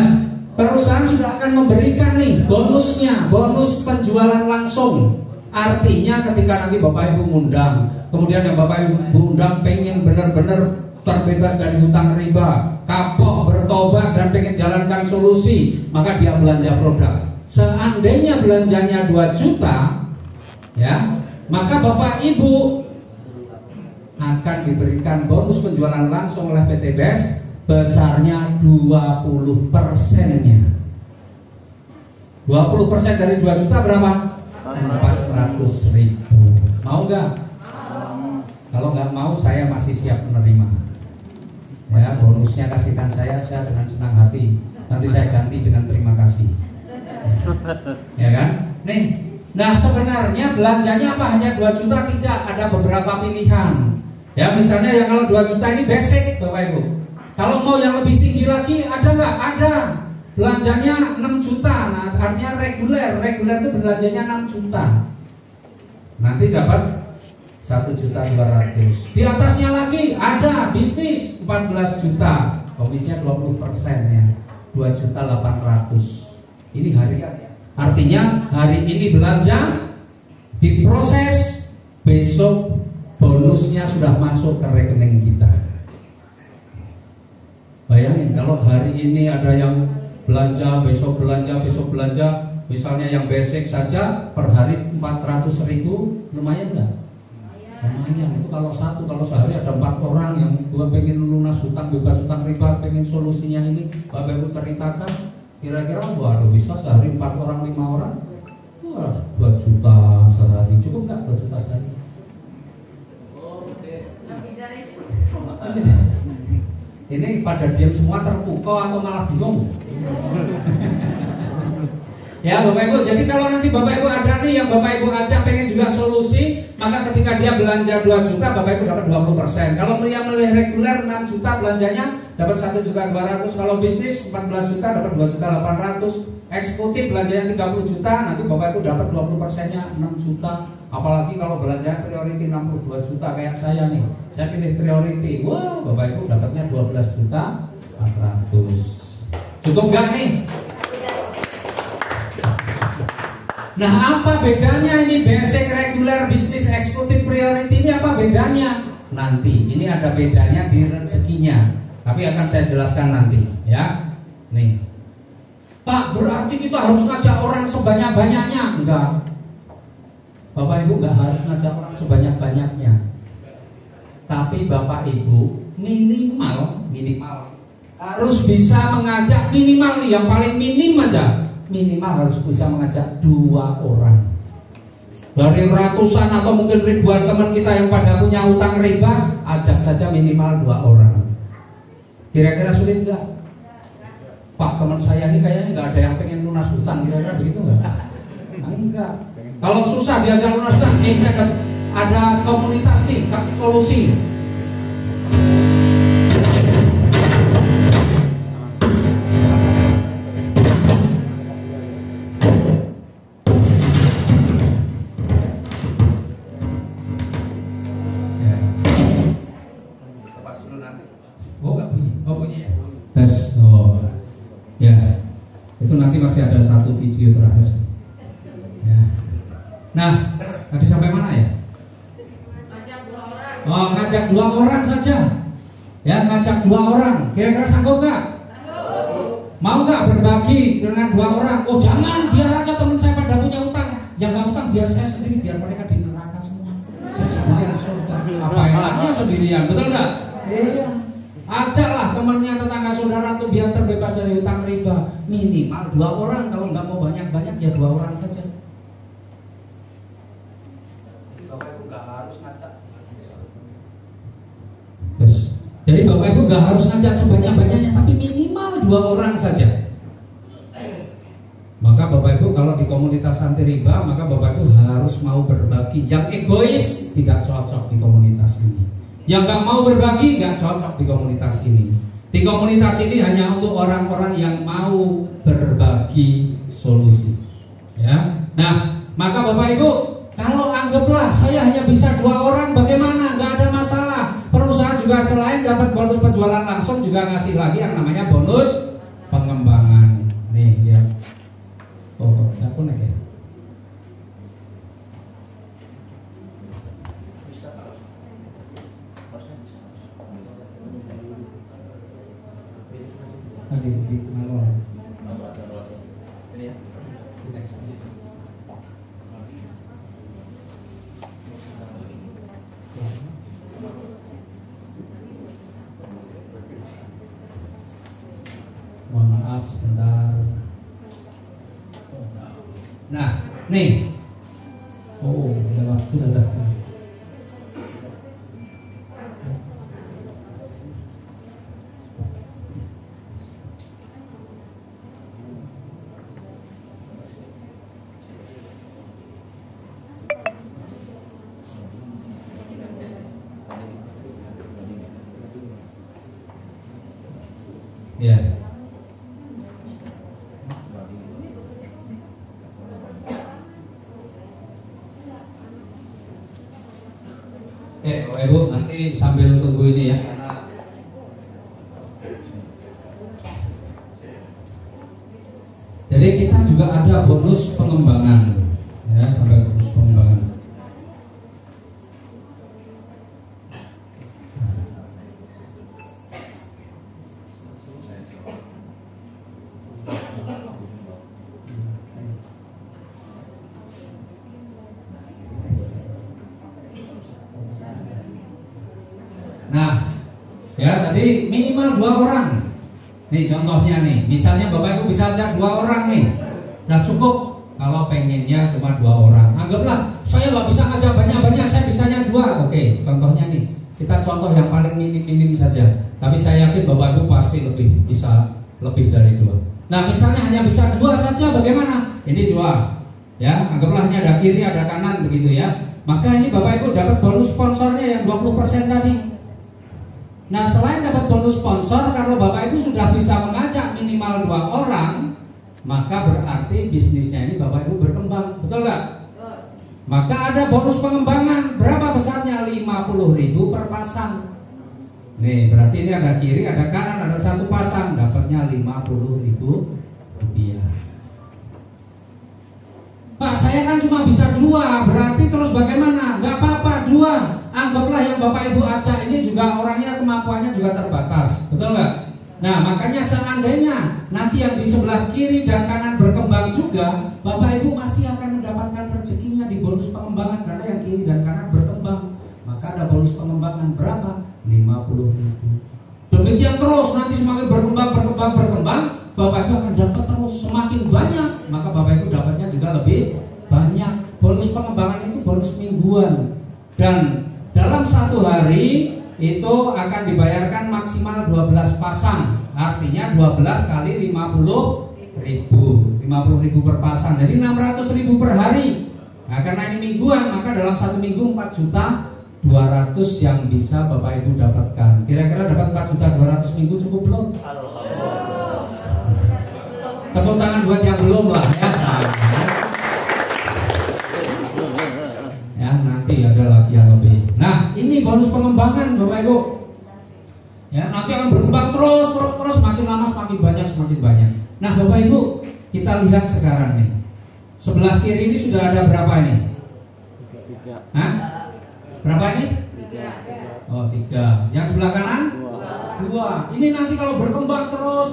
S1: perusahaan sudah akan memberikan nih bonusnya, bonus penjualan langsung. Artinya ketika nanti Bapak Ibu ngundang, kemudian yang Bapak Ibu undang pengen benar-benar terbebas dari hutang riba, kapok, bertobat dan pengen jalankan solusi, maka dia belanja produk. Seandainya belanjanya 2 juta, ya, maka Bapak Ibu akan diberikan bonus penjualan langsung oleh PT BES besarnya 20%-nya. 20% dari 2 juta berapa? 400.000. Mau nggak? Kalau nggak mau saya masih siap menerima. Ya bonusnya kasihkan saya dengan senang hati. Nanti saya ganti dengan terima kasih. Ya kan? Nih, nah sebenarnya belanjanya apa? Hanya 2 juta? Tidak, ada beberapa pilihan. Ya misalnya yang kalau 2 juta ini basic Bapak Ibu. Kalau mau yang lebih tinggi lagi ada nggak? Ada. Belanjanya 6 juta. Nah artinya reguler itu belanjanya 6 juta. Nanti dapat 1.200.000. Di atasnya lagi ada bisnis 14 juta. Komisinya 20% ya. 2.800.000. Ini harian ya. Artinya hari ini belanja diproses, besok bonusnya sudah masuk ke rekening kita. Bayangin kalau hari ini ada yang belanja, besok belanja, misalnya yang basic saja per hari 400.000, lumayan nggak? Lumayan. Itu kalau sehari ada 4 orang yang gua pengen lunas hutang, bebas hutang riba, pengen solusinya ini, Bapak Ibu ceritakan, kira-kira waduh bisa sehari 4 orang, 5 orang, wah 2 juta sehari, cukup nggak 2 juta sehari? Ini pada diam semua terpukau atau malah bingung? Ya Bapak Ibu, jadi kalau nanti Bapak Ibu ada nih yang Bapak Ibu ajak pengen juga solusi, maka ketika dia belanja 2 juta, Bapak Ibu dapat 20%. Kalau yang milih reguler 6 juta belanjanya dapat 1.200.000. Kalau bisnis 14 juta dapat 2.800.000. Eksekutif belanjanya 30 juta, nanti Bapak Ibu dapat 20%-nya 6 juta. Apalagi kalau belanja priority 62 juta kayak saya nih, saya pilih priority, wah Bapak Ibu dapatnya 12.400.000. Cukup gak nih? Nah, apa bedanya ini basic, regular, bisnis, eksekutif, priority ini apa bedanya? Nanti, ini ada bedanya di rezekinya. Tapi akan saya jelaskan nanti, ya. Nih, Pak, berarti kita harus ngajak orang sebanyak-banyaknya? Enggak. Bapak Ibu enggak harus ngajak orang sebanyak-banyaknya. Tapi Bapak Ibu minimal harus bisa mengajak minimal nih, yang paling minim aja. Minimal harus bisa mengajak 2 orang. Dari ratusan atau mungkin ribuan teman kita yang pada punya utang riba, ajak saja minimal 2 orang. Kira-kira sulit enggak? Pak, teman saya ini kayaknya nggak ada yang pengen lunas hutang, kira-kira begitu nggak? Nah, enggak. Kalau susah diajak lunas hutang, ini ada komunitas nih, kasih solusi. Nanti masih ada 1 video terakhir. Ya. Nah, tadi sampai mana ya? Ngajak 2 orang. Oh, ngajak 2 orang saja. Ya, ngajak 2 orang. Kira-kira sanggup nggak? Mau nggak berbagi dengan 2 orang? Oh, jangan, biar aja teman saya pada punya utang. Yang nggak utang biar saya sendiri, biar mereka di neraka semua. Saya sendirian di surga. Apa enaknya sendirian, betul nggak? Iya. Ajaklah temannya, tetangga saudara tuh biar terbebas dari hutang riba. Minimal 2 orang, kalau nggak mau banyak-banyak ya 2 orang saja. Jadi Bapak Ibu nggak harus ngajak. Yes. Jadi Bapak Ibu nggak harus ngajak sebanyak-banyaknya, tapi minimal 2 orang saja. Maka Bapak Ibu kalau di komunitas anti riba, maka Bapak Ibu harus mau berbagi. Yang egois tidak cocok di komunitas ini. Yang gak mau berbagi gak cocok di komunitas ini. Di komunitas ini hanya untuk orang-orang yang mau berbagi solusi. Ya. Nah, maka Bapak Ibu, kalau anggaplah saya hanya bisa 2 orang, bagaimana? Gak ada masalah. Perusahaan juga selain dapat bonus penjualan langsung juga ngasih lagi yang namanya bonus pengembangan. Nih, lihat. Oh, gak connect ya? Di manual. Ini ya. Mohon maaf sebentar. Nah, nih. Oh, udah waktu datang. Ya. Bapak Ibu nanti sambil tunggu ini ya. Jadi kita juga ada bonus pengembangan, ya, ada bonus pengembangan. Nah, ya tadi minimal 2 orang. Nih contohnya nih, misalnya Bapak Ibu bisa ajak 2 orang nih. Nah cukup kalau pengennya cuma 2 orang. Anggaplah saya nggak bisa ngajak banyak-banyak, saya bisanya 2. Oke, contohnya nih, kita contoh yang paling minim-minim saja. Tapi saya yakin Bapak Ibu pasti bisa lebih dari 2. Nah misalnya hanya bisa 2 saja, bagaimana? ini 2. Ya, anggaplah ini ada kiri, ada kanan begitu ya. Maka ini Bapak Ibu dapat bonus sponsornya yang 20% tadi. Nah, selain dapat bonus sponsor, kalau Bapak Ibu sudah bisa mengajak minimal 2 orang, maka berarti bisnisnya ini Bapak Ibu berkembang, betul nggak? Maka ada bonus pengembangan. Berapa besarnya? 50.000 per pasang. Nih, berarti ini ada kiri, ada kanan, ada 1 pasang, dapatnya 50.000 rupiah. Pak, saya kan cuma bisa 2, berarti terus bagaimana? Gak apa-apa, 2. Anggaplah yang Bapak Ibu ajak ini juga orangnya kemampuannya juga terbatas, betul nggak? Nah, makanya seandainya nanti yang di sebelah kiri dan kanan berkembang juga, Bapak Ibu masih akan mendapatkan rezekinya di bonus pengembangan karena yang kiri dan kanan berkembang. Maka ada bonus pengembangan berapa? 50.000. Demikian terus, nanti semakin berkembang, Bapak Ibu akan dapat terus semakin banyak, maka Bapak Ibu dapatnya juga lebih banyak. Bonus pengembangan itu bonus mingguan, dan dalam 1 hari itu akan dibayarkan maksimal 12 pasang. Artinya 12 kali 50.000 per pasang, jadi 600.000 per hari. Nah, karena ini mingguan, maka dalam 1 minggu 4.200.000 yang bisa Bapak Ibu dapatkan. Kira-kira dapat 4.200.000 minggu cukup belum? Tepuk tangan buat yang belum lah ya. Ya, nanti ada lagi yang lebih. Nah, ini bonus pengembangan Bapak Ibu. Ya, nanti akan berkembang terus, semakin lama semakin banyak. Nah, Bapak Ibu, kita lihat sekarang nih. Sebelah kiri ini sudah ada berapa ini?
S5: 3.
S1: Hah? Berapa ini? 3. Oh, 3. Yang sebelah kanan? 2. Ini nanti kalau berkembang terus,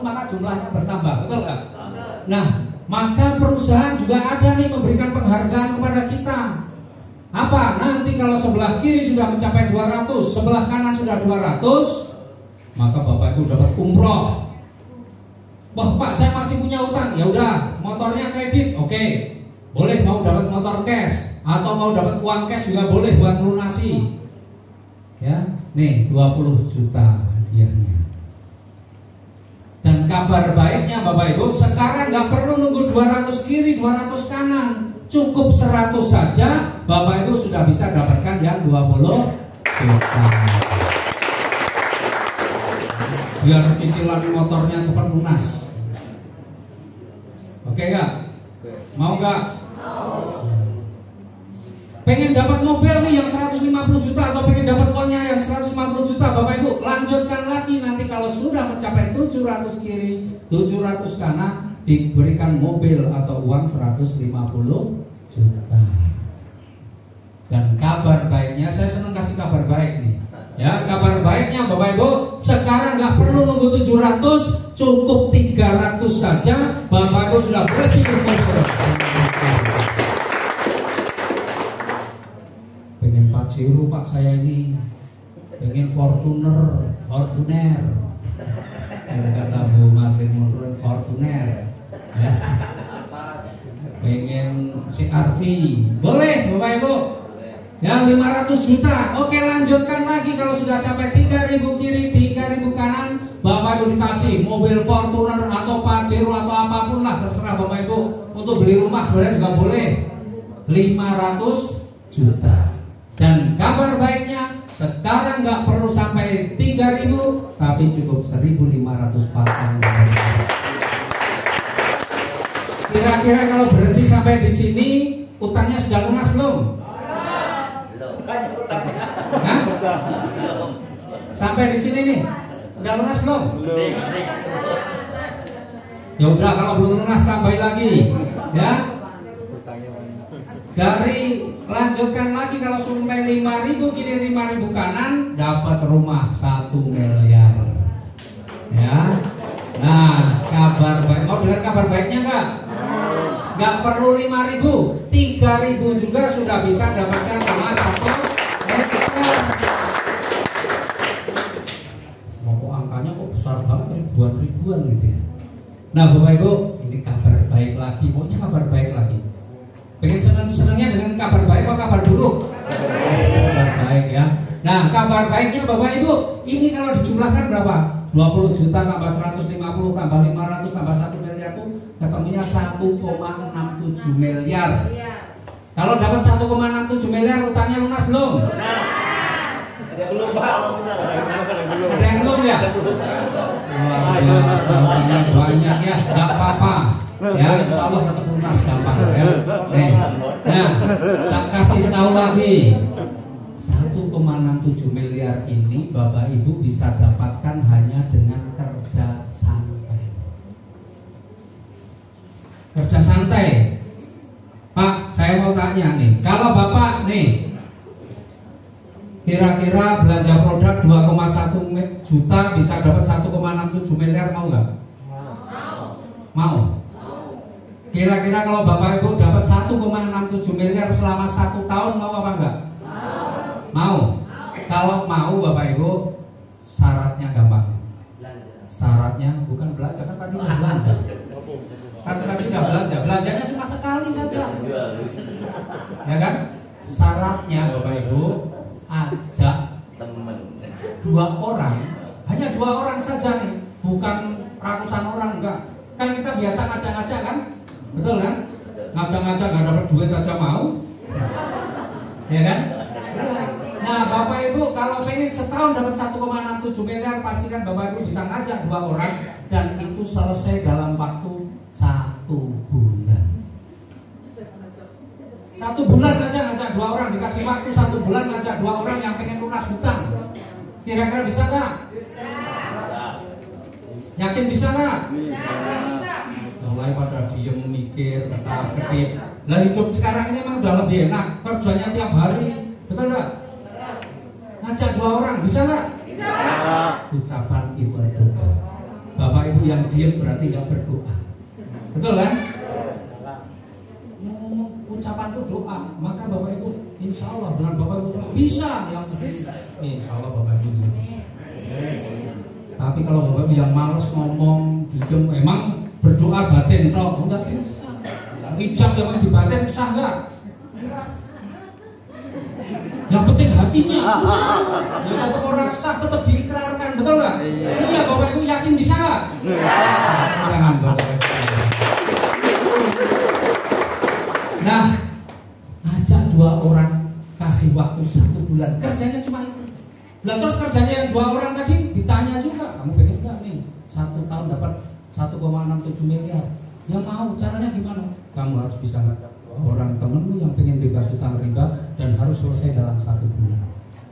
S1: maka jumlahnya bertambah, betul nggak? Nah, maka perusahaan juga ada nih memberikan penghargaan kepada kita. Apa? Nanti kalau sebelah kiri sudah mencapai 200, sebelah kanan sudah 200, maka Bapak Ibu dapat umroh. Wah, Pak, saya masih punya utang. Ya udah, motornya kredit, oke. Boleh, mau dapat motor cash atau mau dapat uang cash juga boleh buat melunasi. Ya, nih 20 juta hadiahnya. Dan kabar baiknya Bapak Ibu, sekarang nggak perlu nunggu 200 kiri, 200 kanan, cukup 100 saja Bapak Ibu sudah bisa dapatkan yang 20 juta. Biar cicilan motornya cepat lunas. Oke nggak? Mau nggak? Pengen dapat mobil nih yang 150 juta atau pengen dapat uangnya yang 150 juta, Bapak Ibu lanjutkan lagi. Nanti kalau sudah mencapai 700 kiri, 700 kanan, diberikan mobil atau uang 150 juta. Dan kabar baiknya, saya senang kasih kabar baik nih. Ya, kabar baiknya Bapak Ibu, sekarang nggak perlu nunggu 700, cukup 300 saja Bapak Ibu sudah lebih bermobil. Pengen Pajero Pak, saya ini pengen Fortuner. Yang kata Bu Martin Monroe, Fortuner ya. Pengen CR-V, boleh Bapak Ibu. Yang 500 juta, oke, lanjutkan lagi. Kalau sudah capai 3.000 kiri, 3.000 kanan, Bapak Ibu dikasih mobil Fortuner atau Pajero atau apapun lah, terserah Bapak Ibu. Untuk beli rumah sebenarnya juga boleh, 500 juta. Dan kabar baiknya, sekarang nggak perlu sampai 3.000, tapi cukup 1.500 pasang. Kira-kira kalau berhenti sampai di sini, utangnya sudah lunas belum? Hah? Sampai di sini nih, udah lunas belum? Ya udah, kalau belum lunas tambahin lagi, ya. Dari lanjutkan lagi, kalau sampai 5.000 kiri, 5.000 kanan, dapat rumah 1 miliar. Ya. Nah, kabar baik. Mau dengar kabar baiknya nggak? Nggak perlu 5.000, 3.000 juga sudah bisa dapatkan rumah 1 miliar. Mau kok angkanya kok besar banget, ribuan gitu ya. Nah Bapak Ibu, ini kabar baik lagi. Pokoknya kabar baik lagi. Pengen senangnya dengan kabar baik apa kabar buruk? Kabar baik ya. Nah, kabar baiknya Bapak Ibu, ini kalau dijumlahkan berapa? 20 juta tambah 150 tambah 500 tambah 1 miliar itu ketemunya 1,67 miliar. Kalau dapat 1,67 miliar, utangnya lunas belum?
S3: Belum, Pak.
S1: Ada yang belum ya? Luar biasa, utangnya banyak ya, nggak apa-apa. Ya, insya Allah tetap lunas gampang ya. Nah, tak kasih tahu lagi, 1,67 miliar ini Bapak Ibu bisa dapatkan hanya dengan kerja santai. Kerja santai. Pak, saya mau tanya nih, kalau Bapak nih kira-kira belanja produk 2,1 juta bisa dapat 1,67 miliar, mau nggak? Mau. Kira-kira kalau Bapak Ibu dapat 1,67 miliar selama 1 tahun, mau apa enggak? Mau. Kalau mau Bapak Ibu, syaratnya gampang. Syaratnya bukan belanja, kan tadi udah belanja. Kan tadi udah belanja, belanjanya cuma sekali saja. Ya kan? Syaratnya Bapak Ibu, ajak dua orang, hanya 2 orang saja nih, bukan ratusan orang, enggak. Kan kita biasa ngajak-ngajak kan? Betul kan? Ngajak-ngajak gak dapat duit aja mau. Ya kan? Nah Bapak Ibu kalau pengen setahun dapat 1,67 miliar, pastikan Bapak Ibu bisa ngajak 2 orang dan itu selesai dalam waktu 1 bulan. 1 bulan aja ngajak 2 orang, dikasih waktu 1 bulan ngajak 2 orang yang pengen lunas hutang. Kira-kira bisa nggak? Yakin bisa nggak? Mulai pada diem mikir, kata-kata. Lah hidup sekarang ini memang udah lebih enak, kerjanya tiap hari, betul nggak? Ngajak 2 orang, bisa nggak? Bisa. Ucapan itu doa. Bapak Ibu yang diem berarti nggak berdoa, betul kan? Ucapan itu doa, maka Bapak Ibu insya Allah dengan Bapak Ibu bisa yang insya Allah Bapak Ibu bisa. Tapi kalau Bapak Ibu yang malas ngomong, diem, emang berdoa batin toh enggak bisa. Ijab yang di batin sah enggak? Yang penting hatinya. Ya tetap orang sah, tetap diikrarkan, betul nggak? Iya Bapak Ibu yakin bisa nggak? Jangan Bapak Ibu. Nah, ajak 2 orang, kasih waktu 1 bulan, kerjanya cuma itu. Lah terus kerjanya yang 2 orang tadi ditanya juga, kamu pengen nggak nih 1 tahun dapat 1,67 miliar? Ya mau, caranya gimana? Kamu harus bisa ngajak 2 orang temenmu yang pengen bebas hutang riba dan harus selesai dalam 1 bulan.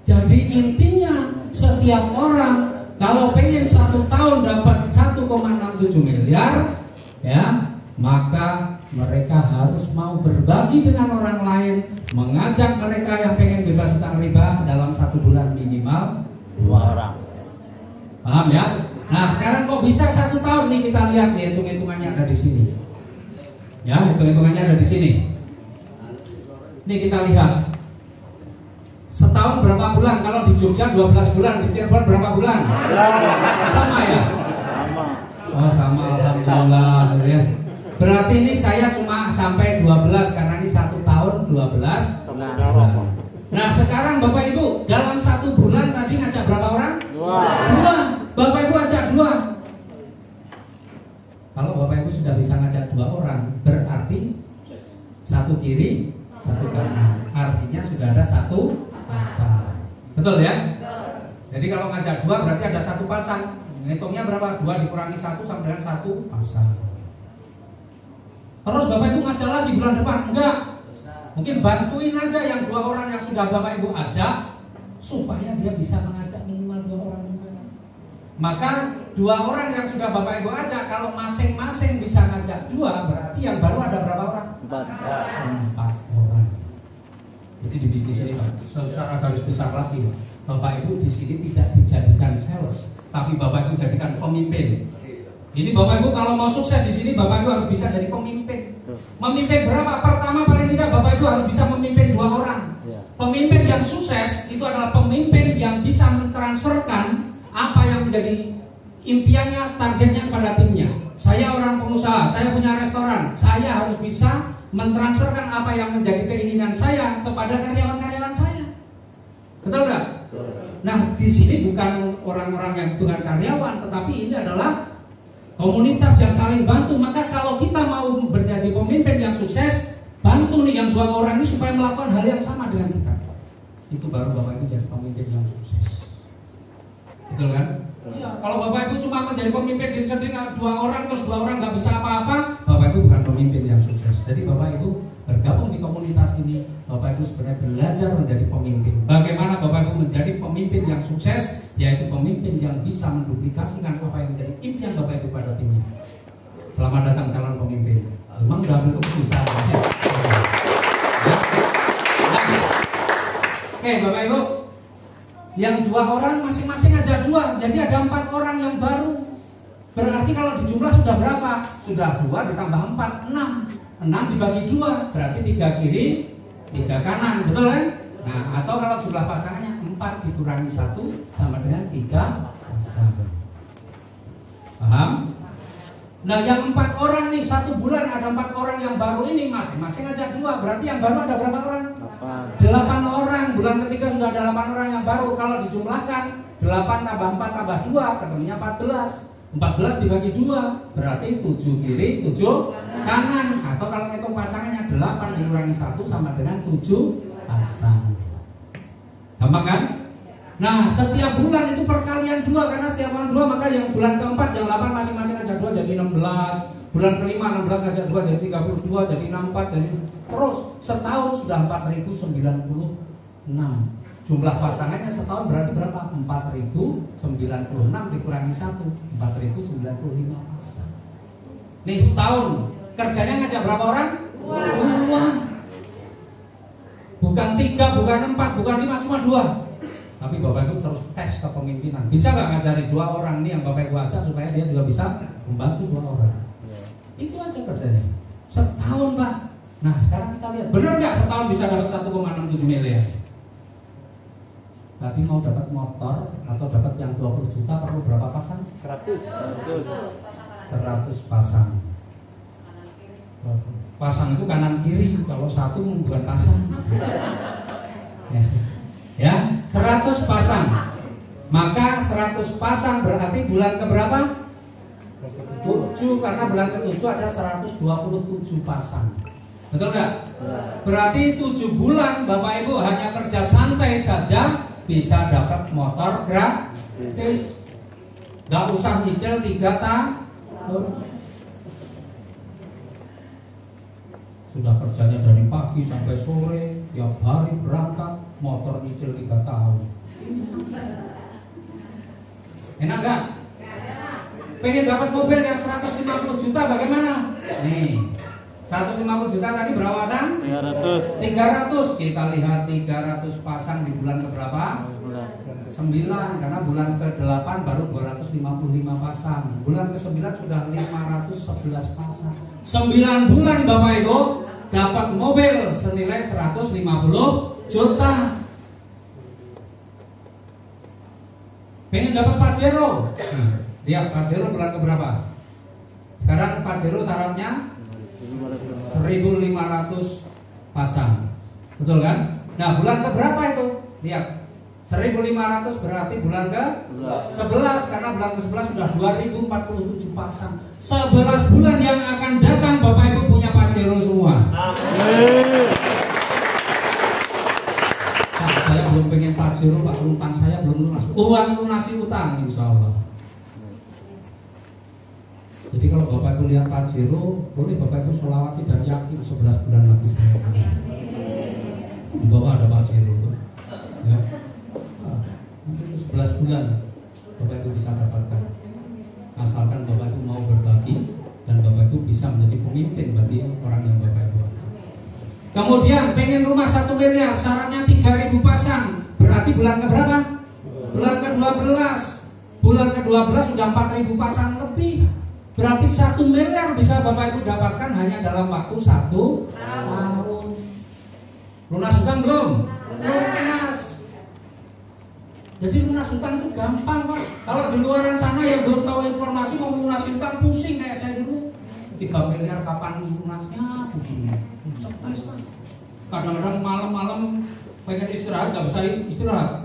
S1: Jadi intinya setiap orang kalau pengen 1 tahun dapat 1,67 miliar, ya maka mereka harus mau berbagi dengan orang lain, mengajak mereka yang pengen bebas hutang riba dalam 1 bulan minimal 2 orang. Paham ya? Nah sekarang kok bisa 1 tahun nih, kita lihat nih hitung-hitungannya ada di sini. Ya hitung-hitungannya ada di sini. Nih kita lihat. Setahun berapa bulan? Kalau di Jogja 12 bulan, di Cirebon berapa bulan? Sama ya? Oh sama, alhamdulillah ya. Berarti ini saya cuma sampai 12 karena ini 1 tahun 12 bulan. Nah sekarang Bapak Ibu dalam 1 bulan tadi ngajak berapa orang? 2. Bapak Ibu ajak 2. Kalau Bapak Ibu sudah bisa ngajak 2 orang, berarti 1 kiri 1 kanan. Artinya sudah ada 1 pasang. Betul ya? Jadi kalau ngajak 2 berarti ada 1 pasang. Ngitungnya berapa? 2 dikurangi 1 sama dengan 1 pasang. Terus Bapak Ibu ngajak lagi bulan depan? Enggak. Mungkin bantuin aja yang 2 orang yang sudah Bapak Ibu ajak, supaya dia bisa mengajak minimal 2 orang juga. Maka 2 orang yang sudah Bapak Ibu ajak, kalau masing-masing bisa ngajak 2, berarti yang baru ada berapa orang? 4 orang. Jadi di bisnis ini secara garis besar lagi, Bapak Ibu di sini tidak dijadikan sales, tapi Bapak Ibu jadikan pemimpin. Ini Bapak Ibu kalau mau sukses di sini, Bapak Ibu harus bisa jadi pemimpin. Memimpin berapa? Pertama paling tidak Bapak Ibu harus bisa memimpin 2 orang. Pemimpin yang sukses itu adalah pemimpin yang bisa mentransferkan apa yang menjadi impiannya, targetnya kepada timnya. Saya orang pengusaha, saya punya restoran, saya harus bisa mentransferkan apa yang menjadi keinginan saya kepada karyawan-karyawan saya. Betul nggak? Nah di sini bukan orang-orang yang bukan karyawan, tetapi ini adalah komunitas yang saling bantu. Maka kalau kita mau menjadi pemimpin yang sukses, bantu nih yang 2 orang ini supaya melakukan hal yang sama dengan kita. Itu baru Bapak Ibu jadi pemimpin yang sukses. Betul kan? Iya. Kalau Bapak Ibu cuma menjadi pemimpin diri sendiri 2 orang terus 2 orang nggak bisa apa-apa, Bapak Ibu bukan pemimpin yang sukses. Jadi Bapak Ibu bergabung di komunitas ini, Bapak Ibu sebenarnya belajar menjadi pemimpin. Bagaimana Bapak Ibu menjadi pemimpin yang sukses, yaitu pemimpin yang bisa menduplikasikan apa yang menjadi impian Bapak Ibu pada timnya. Selamat datang calon pemimpin. Memang udah ambil keputusan. Oke Bapak Ibu, yang 2 orang masing-masing aja 2, jadi ada 4 orang yang baru. Berarti kalau dijumlah sudah berapa? Sudah 2 ditambah 4, 6. 6 dibagi 2, berarti 3 kiri, 3 kanan, betul kan? Nah, atau kalau jumlah pasangannya 4 dikurangi 1 sama dengan 3 pasangan. Paham? Nah, yang 4 orang nih 1 bulan ada 4 orang yang baru ini masing-masing aja 2, berarti yang baru ada berapa orang? 8 orang. Bulan ketiga sudah ada 8 orang yang baru. Kalau dijumlahkan 8 tambah 4 tambah 2 ketemunya 14. 14 dibagi 2 berarti 7 kiri 7 kanan. Atau kalau ngitung pasangannya 8 dikurangi 1 sama dengan 7 pasang. Gampang kan? Nah setiap bulan itu perkalian 2, karena setiap bulan 2, maka yang bulan keempat yang 8 masing-masing aja 2 jadi 16. Bulan kelima 16 aja 2 jadi 32, jadi 64, jadi terus setahun sudah 4096. Jumlah pasangannya setahun berarti berapa? 4096 dikurangi 1, 4095 pasang. Nih setahun kerjanya ngajak berapa orang? 2. Bukan 3, bukan 4, bukan 5, cuma 2. Tapi Bapak Ibu terus tes kepemimpinan. Bisa gak ngajari 2 orang ini yang Bapak Ibu ajak supaya dia juga bisa membantu 2 orang? Itu aja kerjanya. Setahun Pak. Nah sekarang kita lihat, benar gak setahun bisa dapat 1,67 miliar? Tapi mau dapat motor atau dapat yang 20 juta perlu berapa pasang? 100 pasang. Pasang itu kanan kiri, kalau 1 bukan pasang. Ya, 100 pasang. Maka 100 pasang berarti bulan keberapa? 7, karena bulan ke-7 ada 127 pasang. Betul nggak? Berarti 7 bulan Bapak Ibu hanya kerja santai saja bisa dapat motor gratis. Gak usah nyicil 3 tahun. Sudah kerjanya dari pagi sampai sore, tiap hari berangkat, motor nyicil 3 tahun. Enak gak? Pengen dapat mobil yang 150 juta bagaimana? Nih 150 juta tadi berapa pasang? 300. Kita lihat 300 pasang di bulan keberapa? 9, karena bulan ke-8 baru 255 pasang. Bulan ke-9 sudah 511 pasang. 9 bulan Bapak Ibu dapat mobil senilai 150 juta. Pengen dapat Pajero? Lihat Pajero bulan keberapa? Sekarang Pajero syaratnya 1.500 pasang, betul kan? Nah bulan ke berapa itu? Lihat 1.500 berarti bulan ke 11, karena bulan ke 11 sudah 2.047 pasang. 11 bulan yang akan datang Bapak Ibu punya Pajero semua. Amin. Nah, saya belum pengen Pajero Pak, utang saya belum lunas. Uang lunasi utang insya Allah. Jadi kalau Bapak Ibu lihat Pajero, boleh Bapak Ibu sholawati dan yakin 11 bulan lagi saya di bawah ada Pajero ya. Nanti itu 11 bulan Bapak Ibu bisa dapatkan, asalkan Bapak Ibu mau berbagi dan Bapak Ibu bisa menjadi pemimpin bagi orang yang Bapak Ibu. Kemudian pengen rumah 1 miliar, syaratnya 3.000 pasang. Berarti bulan ke berapa? Bulan ke-12. Bulan ke-12 sudah 4.000 pasang lebih. Berarti 1 miliar bisa Bapak Ibu dapatkan hanya dalam waktu 1 tahun. Lunas hutang belum? Lunas. Jadi lunas hutang itu gampang Pak. Kalau di luaran sana yang belum tahu informasi mau lunas hutang pusing kayak saya dulu. 3 miliar kapan lunasnya pusing. Stres Pak. Kadang-kadang malam-malam pengen istirahat nggak bisa istirahat.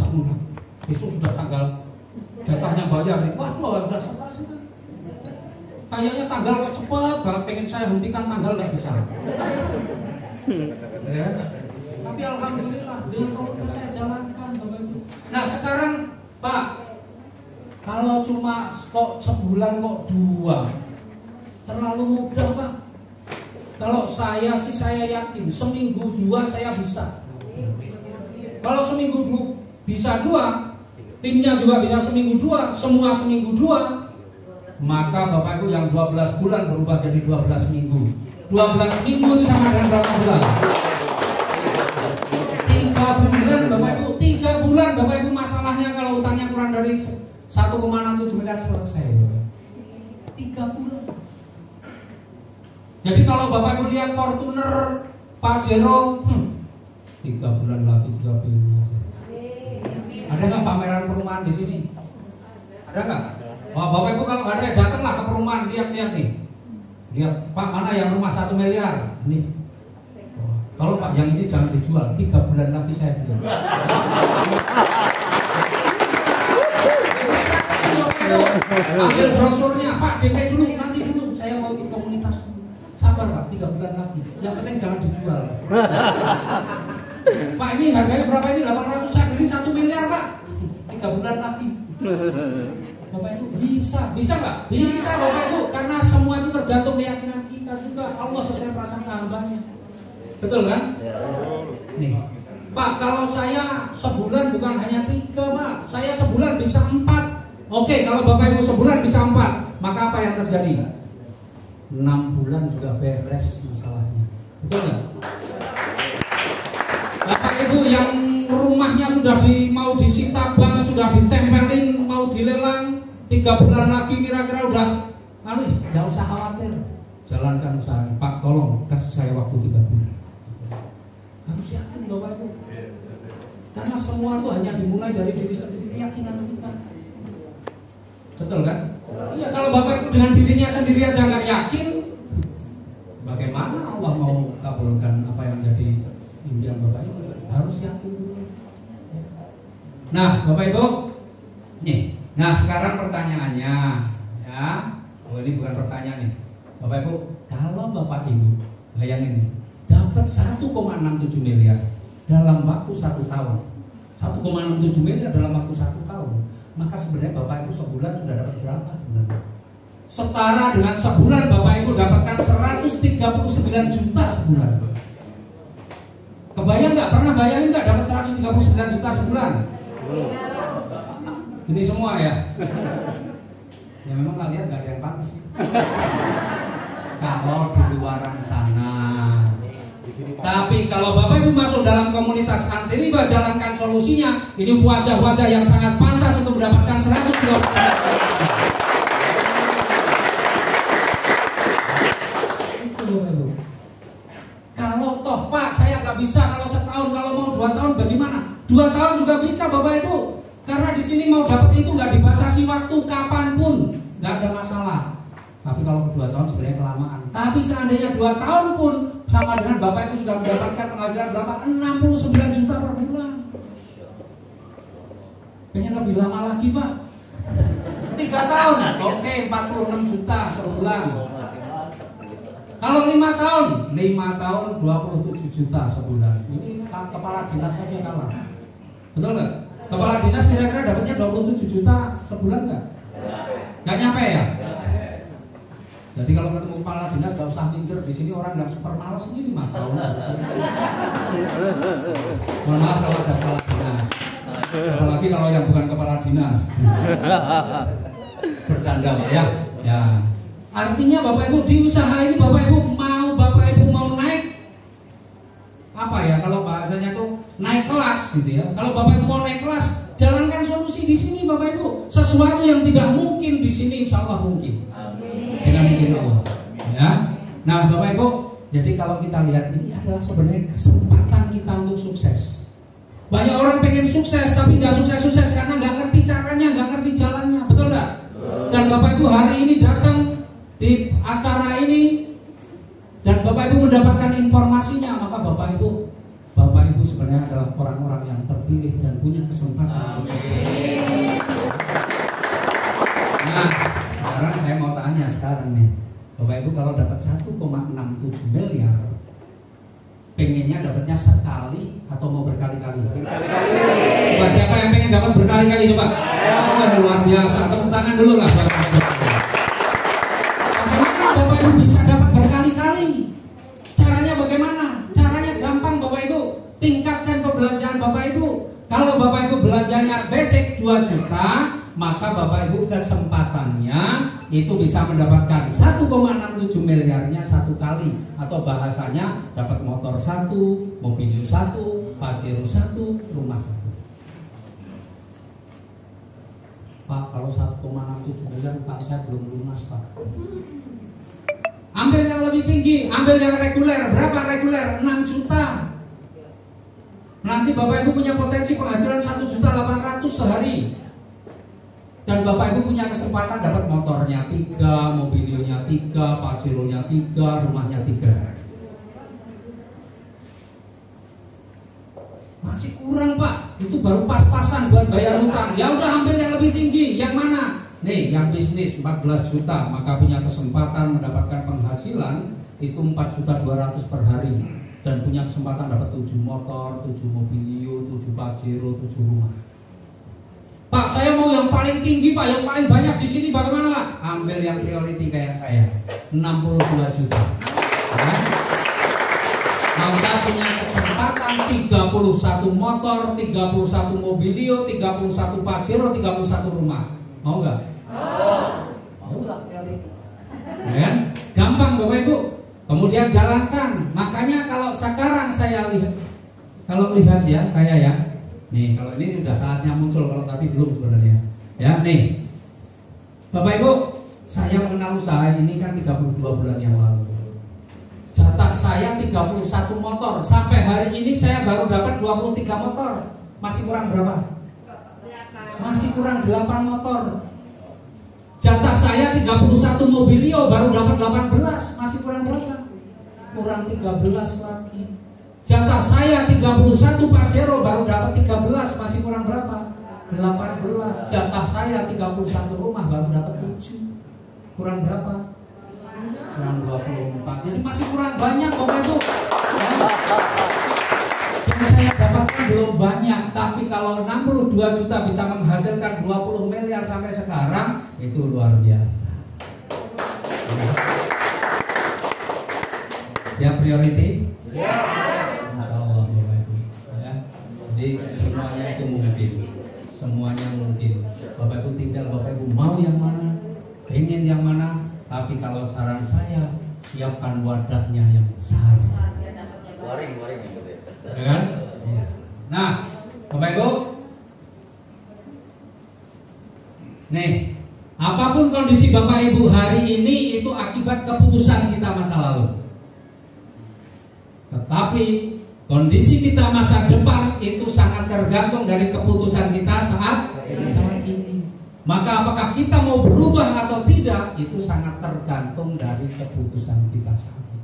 S1: Besok sudah tanggal jatahnya bayar nih. Waduh sudah stres itu. kayaknya tanggal kok cepat banget, pengen saya hentikan tanggal nggak bisa. Ya. Tapi alhamdulillah dengan komunitas saya jalankan Bapak Ibu. Nah sekarang Pak, kalau cuma kok sebulan kok 2, terlalu mudah Pak. Kalau saya sih saya yakin seminggu 2 saya bisa. Kalau seminggu bisa 2, timnya juga bisa seminggu 2, semua seminggu 2, maka Bapak Ibu yang 12 bulan berubah jadi 12 minggu. 12 minggu itu sama dengan berapa bulan? 3 bulan Bapak Ibu, 3 bulan Bapak Ibu masalahnya kalau utangnya kurang dari 1,67 miliar selesai. 3 bulan. Jadi kalau Bapak Ibu lihat Fortuner, Pajero, 3 bulan lagi sudah pindah. Ada nggak pameran perumahan di sini? Ada nggak? Oh, Bapak Ibu kalau nggak ada, datanglah ke perumahan, lihat-lihat nih. Lihat Pak, mana yang rumah 1 miliar? Nih. Kalau Pak yang ini jangan dijual, 3 bulan lagi saya jual. Ambil brosurnya, Pak, DP dulu, nanti dulu. Saya mau ikut komunitas dulu. Sabar Pak, 3 bulan lagi. Yang penting jangan dijual. Pak, ini harganya berapa ini? 800, saya beli 1 miliar Pak. 3 bulan lagi. Bapak Ibu bisa nggak? Bisa Bapak Ibu, karena semua itu tergantung keyakinan kita juga. Allah sesuai perasaan hambanya. Betul kan? Nih, Pak, kalau saya sebulan bukan hanya 3 Pak, saya sebulan bisa 4. Oke, kalau Bapak Ibu sebulan bisa 4, maka apa yang terjadi? 6 bulan juga beres masalahnya. Betul nggak? Bapak Ibu yang rumahnya sudah mau disita bank, sudah ditempelin, mau dilelang, 3 bulan lagi kira-kira udah, nggak usah khawatir, jalankan usaha. Pak, tolong kasih saya waktu 3 bulan. Harus yakin Bapak Ibu, karena semua itu hanya dimulai dari diri sendiri, keyakinan kita. Betul kan? Iya, kalau Bapak Ibu dengan dirinya sendiri aja nggak yakin, bagaimana Allah mau kabulkan apa yang menjadi impian Bapak Ibu? Harus yakin dulu. Nah, Bapak Ibu, nih. Nah, sekarang pertanyaannya, ya. Oh, ini bukan pertanyaan nih. Bapak Ibu, kalau Bapak Ibu bayangin nih, dapat 1,67 miliar dalam waktu 1 tahun. 1,67 miliar dalam waktu 1 tahun. Maka sebenarnya Bapak Ibu sebulan sudah dapat berapa sebenarnya? Setara dengan sebulan Bapak Ibu dapatkan 139 juta sebulan. Kebayang nggak? Pernah bayangin nggak dapat 139 juta sebulan? Ini semua ya. Ya memang kalian nggak ada yang pantas. Kalau di luaran sana. Tapi kalau Bapak Ibu masuk dalam komunitas anti riba, jalankan solusinya. Ini wajah-wajah yang sangat pantas untuk mendapatkan 130. Kalau toh Pak saya nggak bisa kalau setahun, kalau mau 2 tahun bagaimana? 2 tahun juga bisa Bapak Ibu, karena di sini mau dapat itu nggak dibatasi waktu, kapanpun nggak ada masalah. Tapi kalau 2 tahun sebenarnya kelamaan. Tapi seandainya 2 tahun pun sama dengan Bapak Ibu sudah mendapatkan penghasilan berapa? 69 juta per bulan. Pengen lebih lama lagi Pak? 3 tahun, oke 46 juta sebulan. Kalau 5 tahun, 27 juta sebulan. Ini kepala dinas saja kalah. Betul nggak? Kepala dinas kira-kira dapatnya 27 juta sebulan nggak? Nggak nyampe ya? Jadi kalau ketemu kepala dinas gak usah mikir, di sini orang yang super malas ini 5 tahun. Mohon maaf kalau ada kepala dinas. Apalagi kalau yang bukan kepala dinas. Bercanda Pak ya. Ya. Artinya Bapak Ibu di usaha ini Bapak Ibu mau naik apa ya, kalau bahasanya tuh naik kelas gitu ya. Kalau Bapak Ibu mau naik kelas, jalankan solusi di sini Bapak Ibu. Sesuatu yang tidak mungkin di sini insya Allah mungkin. Dengan izin Allah. Ya. Nah, Bapak Ibu, jadi kalau kita lihat ini adalah sebenarnya kesempatan kita untuk sukses. Banyak orang pengen sukses tapi nggak sukses karena nggak ngerti caranya, nggak ngerti jalannya, betul nggak? Dan Bapak Ibu hari ini datang di acara ini dan Bapak Ibu mendapatkan informasinya, maka Bapak Ibu sebenarnya adalah orang-orang yang terpilih dan punya kesempatan untuk sukses. Nah, sekarang saya mau tanya sekarang nih, Bapak Ibu kalau dapat 1,67 miliar, pengennya dapatnya sekali atau mau berkali-kali? Coba siapa yang pengen dapat berkali-kali coba? Oh, luar biasa, tepuk tangan dulu lah. Bagaimana Bapak Ibu bisa dapat berkali-kali? Caranya bagaimana? Caranya gampang Bapak Ibu. Tingkatkan pembelanjaan Bapak Ibu. Kalau Bapak Ibu belanjanya basic 2 juta, maka Bapak Ibu kesempatannya itu bisa mendapatkan 1,67 miliarnya satu kali, atau bahasanya dapat motor 1, mobil 1, Pajero 1, rumah 1. Pak, kalau 1,67 miliar utang saya belum lunas Pak. Ambil yang lebih tinggi, ambil yang reguler. Berapa reguler? 6 juta. Nanti Bapak Ibu punya potensi penghasilan 1.800.000 sehari. Dan Bapak Ibu punya kesempatan dapat motornya 3, mobilionya 3, Pajeronya 3, rumahnya 3. Masih kurang Pak, itu baru pas-pasan buat bayar hutang. Ya udah ambil yang lebih tinggi. Yang mana? Nih, yang bisnis 14 juta, maka punya kesempatan mendapatkan penghasilan itu 4.200.000 per hari, dan punya kesempatan dapat 7 motor, 7 mobilio, 7 Pajero, 7 rumah. Pak, saya mau yang paling tinggi Pak, yang paling banyak di sini, bagaimana Pak? Ambil yang priority kayak saya, 62 juta. Ya. Maka punya kesempatan 31 motor, 31 mobilio, 31 Pajero, 31 rumah. Mau nggak? Mau nggak priority? Ya, gampang Bapak Ibu. Kemudian jalankan. Makanya kalau sekarang saya lihat, kalau lihat ya saya ya, nih kalau ini sudah saatnya muncul, kalau tadi belum sebenarnya. Ya nih, Bapak Ibu, saya mengenal usaha ini kan 32 bulan yang lalu. Jatah saya 31 motor. Sampai hari ini saya baru dapat 23 motor. Masih kurang berapa? Masih kurang 8 motor. Jatah saya 31 mobilio, baru dapat 18. Masih kurang berapa? Kurang 13 lagi. Jatah saya 31 Pajero, baru dapat 13. Masih kurang berapa? 18. Jatah saya 31 rumah, baru dapat 7. Kurang berapa? Kurang 24. Jadi masih kurang banyak Bapak Ibu. Yang saya dapatkan belum banyak, tapi kalau 62 juta bisa menghasilkan 20 miliar sampai sekarang, itu luar biasa. Ya priority? Ya. Insya Allah Bapak Ibu. Ya. Jadi semuanya itu mungkin. Semuanya mungkin. Bapak Ibu tinggal Bapak Ibu mau yang mana, pengen yang mana. Tapi kalau saran saya, siapkan wadahnya yang besar.
S6: Waring
S1: Ya kan? Ya. Nah, Bapak Ibu, nih, apapun kondisi Bapak Ibu hari ini itu akibat keputusan kita masa lalu. Tetapi kondisi kita masa depan itu sangat tergantung dari keputusan kita saat ini. Maka apakah kita mau berubah atau tidak, itu sangat tergantung dari keputusan kita saat ini.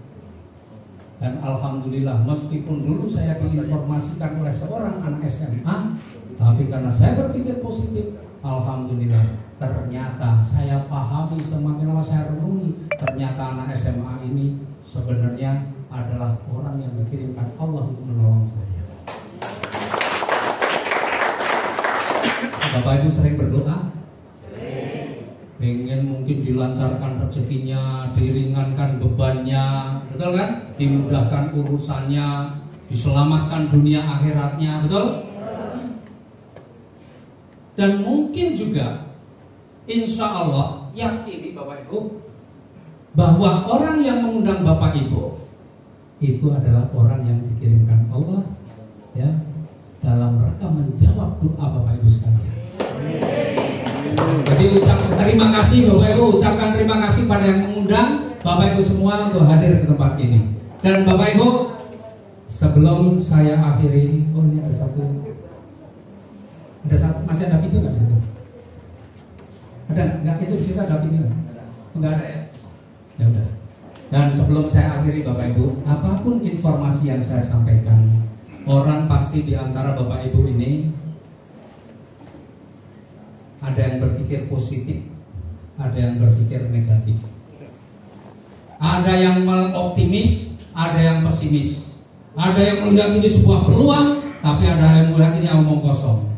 S1: Dan alhamdulillah, meskipun dulu saya diinformasikan oleh seorang anak SMA, tapi karena saya berpikir positif, alhamdulillah, ternyata saya pahami, semakin lama saya renungi, ternyata anak SMA ini sebenarnya adalah orang yang dikirimkan Allah untuk menolong saya. Bapak Ibu sering berdoa? Pengen mungkin dilancarkan rezekinya, diringankan bebannya, betul kan? Dimudahkan urusannya, diselamatkan dunia akhiratnya, betul? Dan mungkin juga, insya Allah, yakini Bapak Ibu, bahwa orang yang mengundang Bapak Ibu itu adalah orang yang dikirimkan Allah, ya, dalam rangka menjawab doa Bapak Ibu sekalian. Jadi ucapkan terima kasih Bapak Ibu, ucapkan terima kasih pada yang mengundang Bapak Ibu semua untuk hadir ke tempat ini. Dan Bapak Ibu, sebelum saya akhiri, oh ini ada satu, masih ada video nggak di situ? Ada nggak? Itu di situ ada video nggak ada ya? Ya udah. Dan sebelum saya akhiri Bapak Ibu, apapun informasi yang saya sampaikan, orang pasti di antara Bapak Ibu ini ada yang berpikir positif, ada yang berpikir negatif. Ada yang optimis, ada yang pesimis. Ada yang melihat ini sebuah peluang, tapi ada yang melihat ini omong kosong.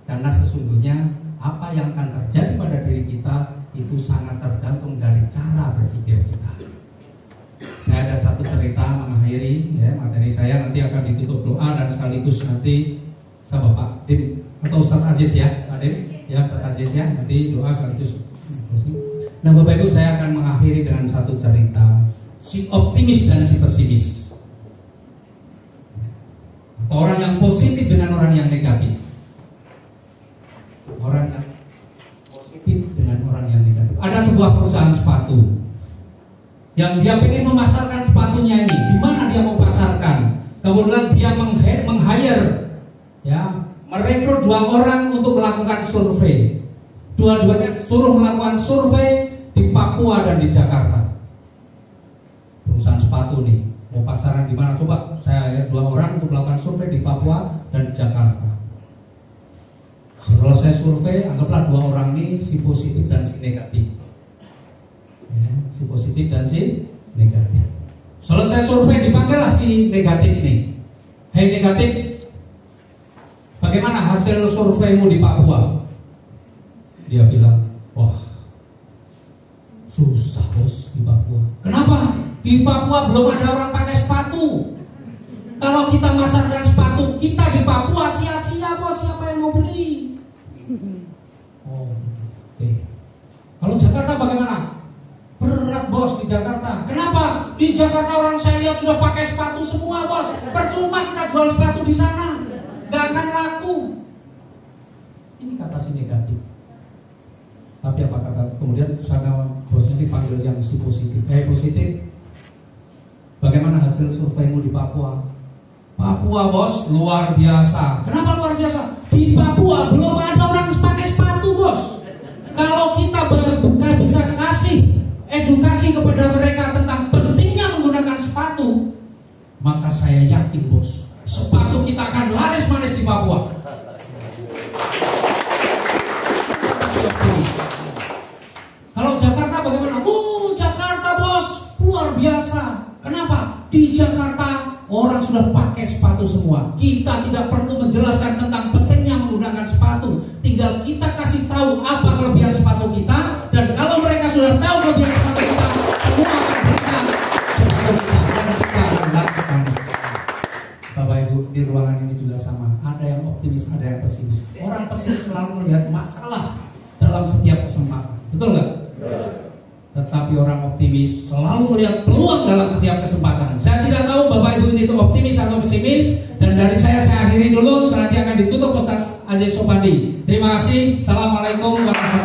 S1: Karena sesungguhnya apa yang akan terjadi pada diri kita itu sangat tergantung dari cara berpikir kita. Saya ada satu cerita mengakhiri ya, materi saya nanti akan ditutup doa dan sekaligus nanti sama Pak Dim atau Ustadz Aziz ya, Pak Dim ya, Ustadz Aziz ya, nanti doa sekaligus. Nah Bapak Ibu, saya akan mengakhiri dengan satu cerita, si optimis dan si pesimis. Orang yang positif dengan orang yang negatif. Orang yang positif dengan orang yang negatif. Ada sebuah perusahaan sepatu yang dia pengen memasarkan sepatunya ini. Di mana dia mau pasarkan? Kemudian dia meng-hire ya, merekrut 2 orang untuk melakukan survei. Dua-duanya suruh melakukan survei di Papua dan di Jakarta. Perusahaan sepatu nih mau pasaran di mana? Coba saya 2 orang untuk melakukan survei di Papua dan Jakarta. Setelah saya survei, anggaplah 2 orang ini si positif dan si negatif. Ya, si positif dan si negatif. Selesai survei dipanggillah si negatif ini. Hei negatif, bagaimana hasil surveimu di Papua? Dia bilang, wah susah bos di Papua. Kenapa? Di Papua belum ada orang pakai sepatu. Kalau kita masarkan sepatu kita di Papua sia-sia bos, siapa yang mau beli? Oh, oke. Kalau Jakarta bagaimana? Berat bos di Jakarta. Kenapa? Di Jakarta orang saya lihat sudah pakai sepatu semua bos. Percuma kita jual sepatu di sana, gak akan laku. Ini kata si negatif. Tapi apa kata kemudian sana bosnya dipanggil yang si positif. Positif. Bagaimana hasil surveimu di Papua? Papua bos luar biasa. Kenapa luar biasa? Di Papua belum ada orang pakai sepatu bos. Kalau kita bisa kasih edukasi kepada mereka tentang pentingnya menggunakan sepatu, maka saya yakin bos, sepatu kita akan laris manis di Papua. Kalau Jakarta bagaimana? Jakarta bos luar biasa. Kenapa? Di Jakarta orang sudah pakai sepatu semua. Kita tidak perlu menjelaskan tentang pentingnya menggunakan sepatu. Tinggal kita kasih tahu apa kelebihan sepatu kita. Dan kalau mereka sudah tahu kelebihan sepatu kita, semua akan berikan sepatu kita. Dan kita akan lakukan. Bapak Ibu, di ruangan ini juga sama. Ada yang optimis, ada yang pesimis. Orang pesimis selalu melihat masalah dalam setiap kesempatan. Betul nggak? Tetapi orang optimis selalu melihat peluang dalam setiap kesempatan. Saya tidak tahu Bapak Ibu ini itu optimis atau pesimis. Dan dari saya akhiri dulu. Nanti akan ditutup Ustaz Aziz Sobandi. Terima kasih. Assalamualaikum warahmatullahi wabarakatuh.